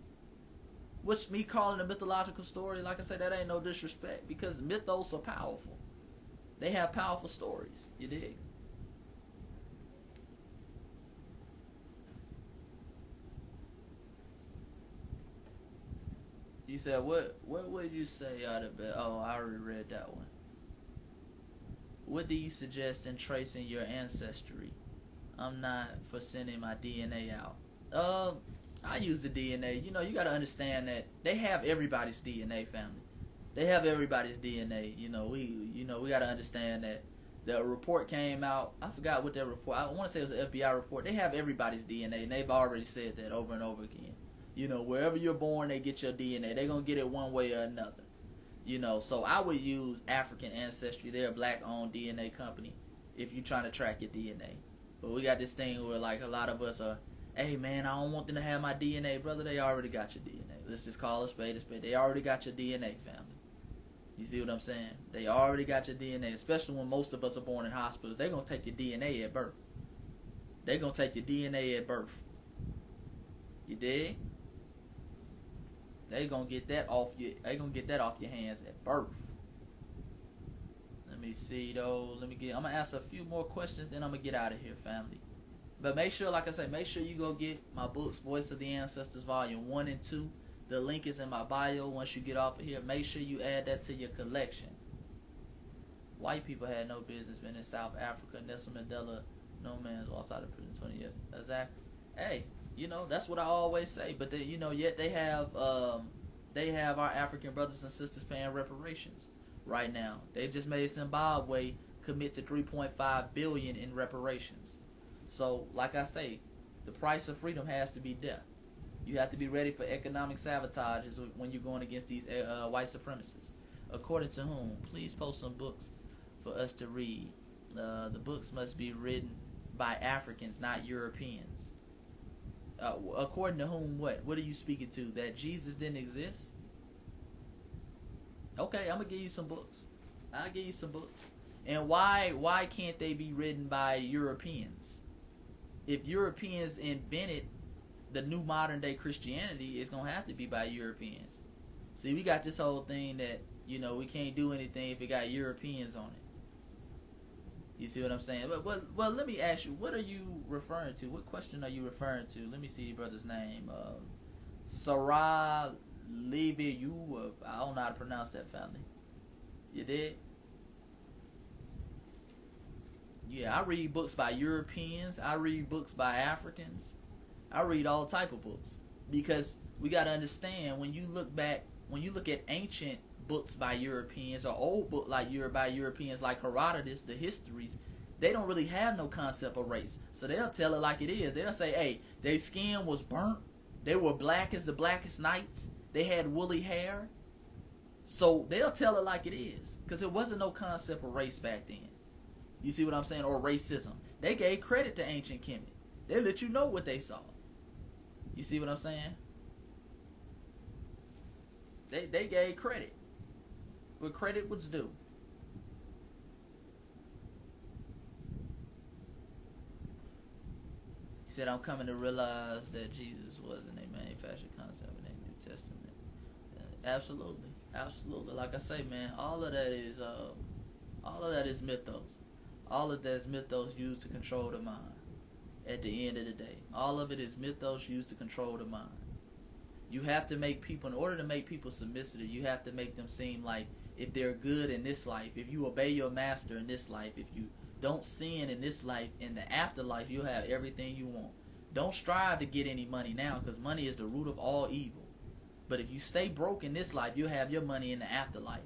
Which me calling a mythological story, like I said, that ain't no disrespect because mythos are powerful. They have powerful stories. You dig? You said what? What would you say out of it? Oh, I already read that one. What do you suggest in tracing your ancestry? I'm not for sending my DNA out. I use the DNA. You know, you got to understand that they have everybody's DNA, family. They have everybody's DNA. We got to understand that the report came out. I forgot what that report. I want to say it was an FBI report. They have everybody's DNA, and they've already said that over and over again. Wherever you're born, they get your DNA. They're gonna get it one way or another. So I would use African Ancestry. They're a black-owned DNA company if you're trying to track your DNA. But we got this thing where, like, a lot of us are, hey, man, I don't want them to have my DNA. Brother, they already got your DNA. Let's just call a spade a spade. They already got your DNA, family. You see what I'm saying? They already got your DNA, especially when most of us are born in hospitals. They're going to take your DNA at birth. They're going to take your DNA at birth. You dig? They're going to get that off your hands at birth. Let me see, though. I'm going to ask a few more questions, then I'm going to get out of here, family. But make sure, like I said, make sure you go get my books, Voice of the Ancestors, Volume 1 and 2. The link is in my bio once you get off of here. Make sure you add that to your collection. White people had no business being in South Africa. Nelson Mandela, no man's lost out of prison 20 years. Exactly. Hey, that's what I always say. But yet they have our African brothers and sisters paying reparations right now. They just made Zimbabwe commit to $3.5 billion in reparations. So, like I say, the price of freedom has to be death. You have to be ready for economic sabotage when you're going against these white supremacists. According to whom? Please post some books for us to read. The books must be written by Africans, not Europeans. According to whom, what? What are you speaking to? That Jesus didn't exist? Okay, I'm going to give you some books. I'll give you some books. And why can't they be written by Europeans? If Europeans invented the new modern day Christianity, it's going to have to be by Europeans. See, we got this whole thing that, we can't do anything if it got Europeans on it. You see what I'm saying? Well, let me ask you, what are you referring to? What question are you referring to? Let me see your brother's name. Sarah Levy, I don't know how to pronounce that, family. You did? Yeah, I read books by Europeans. I read books by Africans. I read all type of books. Because we got to understand, when you look at ancient books by Europeans or old book by Europeans like Herodotus, the histories, they don't really have no concept of race. So they'll tell it like it is. They'll say, hey, their skin was burnt. They were black as the blackest nights. They had woolly hair. So they'll tell it like it is. Because there wasn't no concept of race back then. You see what I'm saying? Or racism. They gave credit to ancient Kemet. They let you know what they saw. You see what I'm saying? They gave credit. Where credit was due. He said, I'm coming to realize that Jesus wasn't a manufactured concept in the New Testament. Absolutely. Absolutely. Like I say, man, all of that is mythos. All of that is mythos used to control the mind. At the end of the day, all of it is mythos used to control the mind. You have to make people, in order to make people submissive, you have to make them seem like if they're good in this life, if you obey your master in this life, if you don't sin in this life, in the afterlife, you'll have everything you want. Don't strive to get any money now, because money is the root of all evil. But if you stay broke in this life, you'll have your money in the afterlife.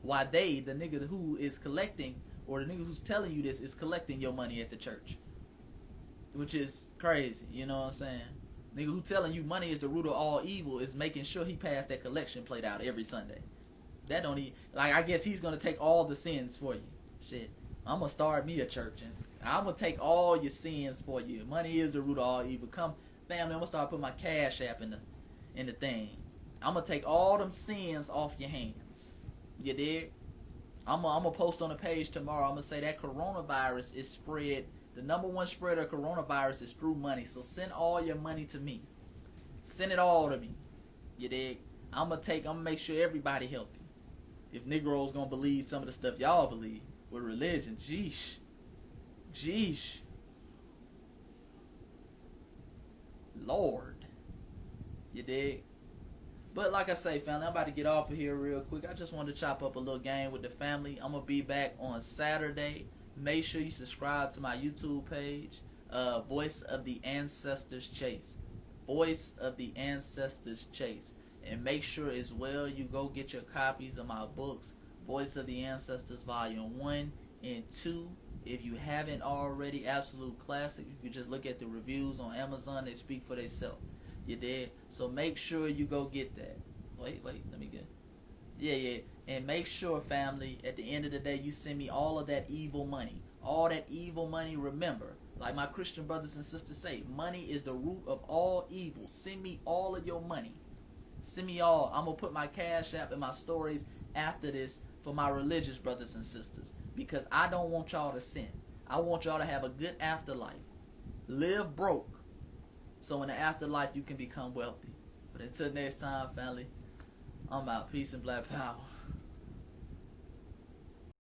Why the nigga who is collecting, or the nigga who's telling you this, is collecting your money at the church. Which is crazy, you know what I'm saying? Nigga who telling you money is the root of all evil is making sure he passed that collection plate out every Sunday. That don't even, I guess he's going to take all the sins for you. Shit, I'm going to start me a church and I'm going to take all your sins for you. Money is the root of all evil. Come, family, I'm going to start putting my cash app in the thing. I'm going to take all them sins off your hands. You dig? I'm going to post on the page tomorrow. I'm going to say that coronavirus is spread. The number one spreader of coronavirus is through money. So send all your money to me. Send it all to me. You dig? I'm gonna make sure everybody help you. If Negroes gonna believe some of the stuff y'all believe with religion, jeesh. Lord. You dig? But like I say, family, I'm about to get off of here real quick. I just wanted to chop up a little game with the family. I'm going to be back on Saturday. Make sure you subscribe to my YouTube page, Voice of the Ancestors Chase. Voice of the Ancestors Chase. And make sure as well you go get your copies of my books, Voice of the Ancestors Volume 1 and 2. If you haven't already, absolute classic. You can just look at the reviews on Amazon. They speak for themselves. You did? So make sure you go get that. Wait, let me get. Yeah. And make sure, family, at the end of the day, you send me all of that evil money. All that evil money, remember, like my Christian brothers and sisters say, money is the root of all evil. Send me all of your money. Send me all. I'm going to put my Cash App and my stories after this for my religious brothers and sisters. Because I don't want y'all to sin. I want y'all to have a good afterlife. Live broke. So in the afterlife, you can become wealthy. But until next time, family, I'm out. Peace and black power.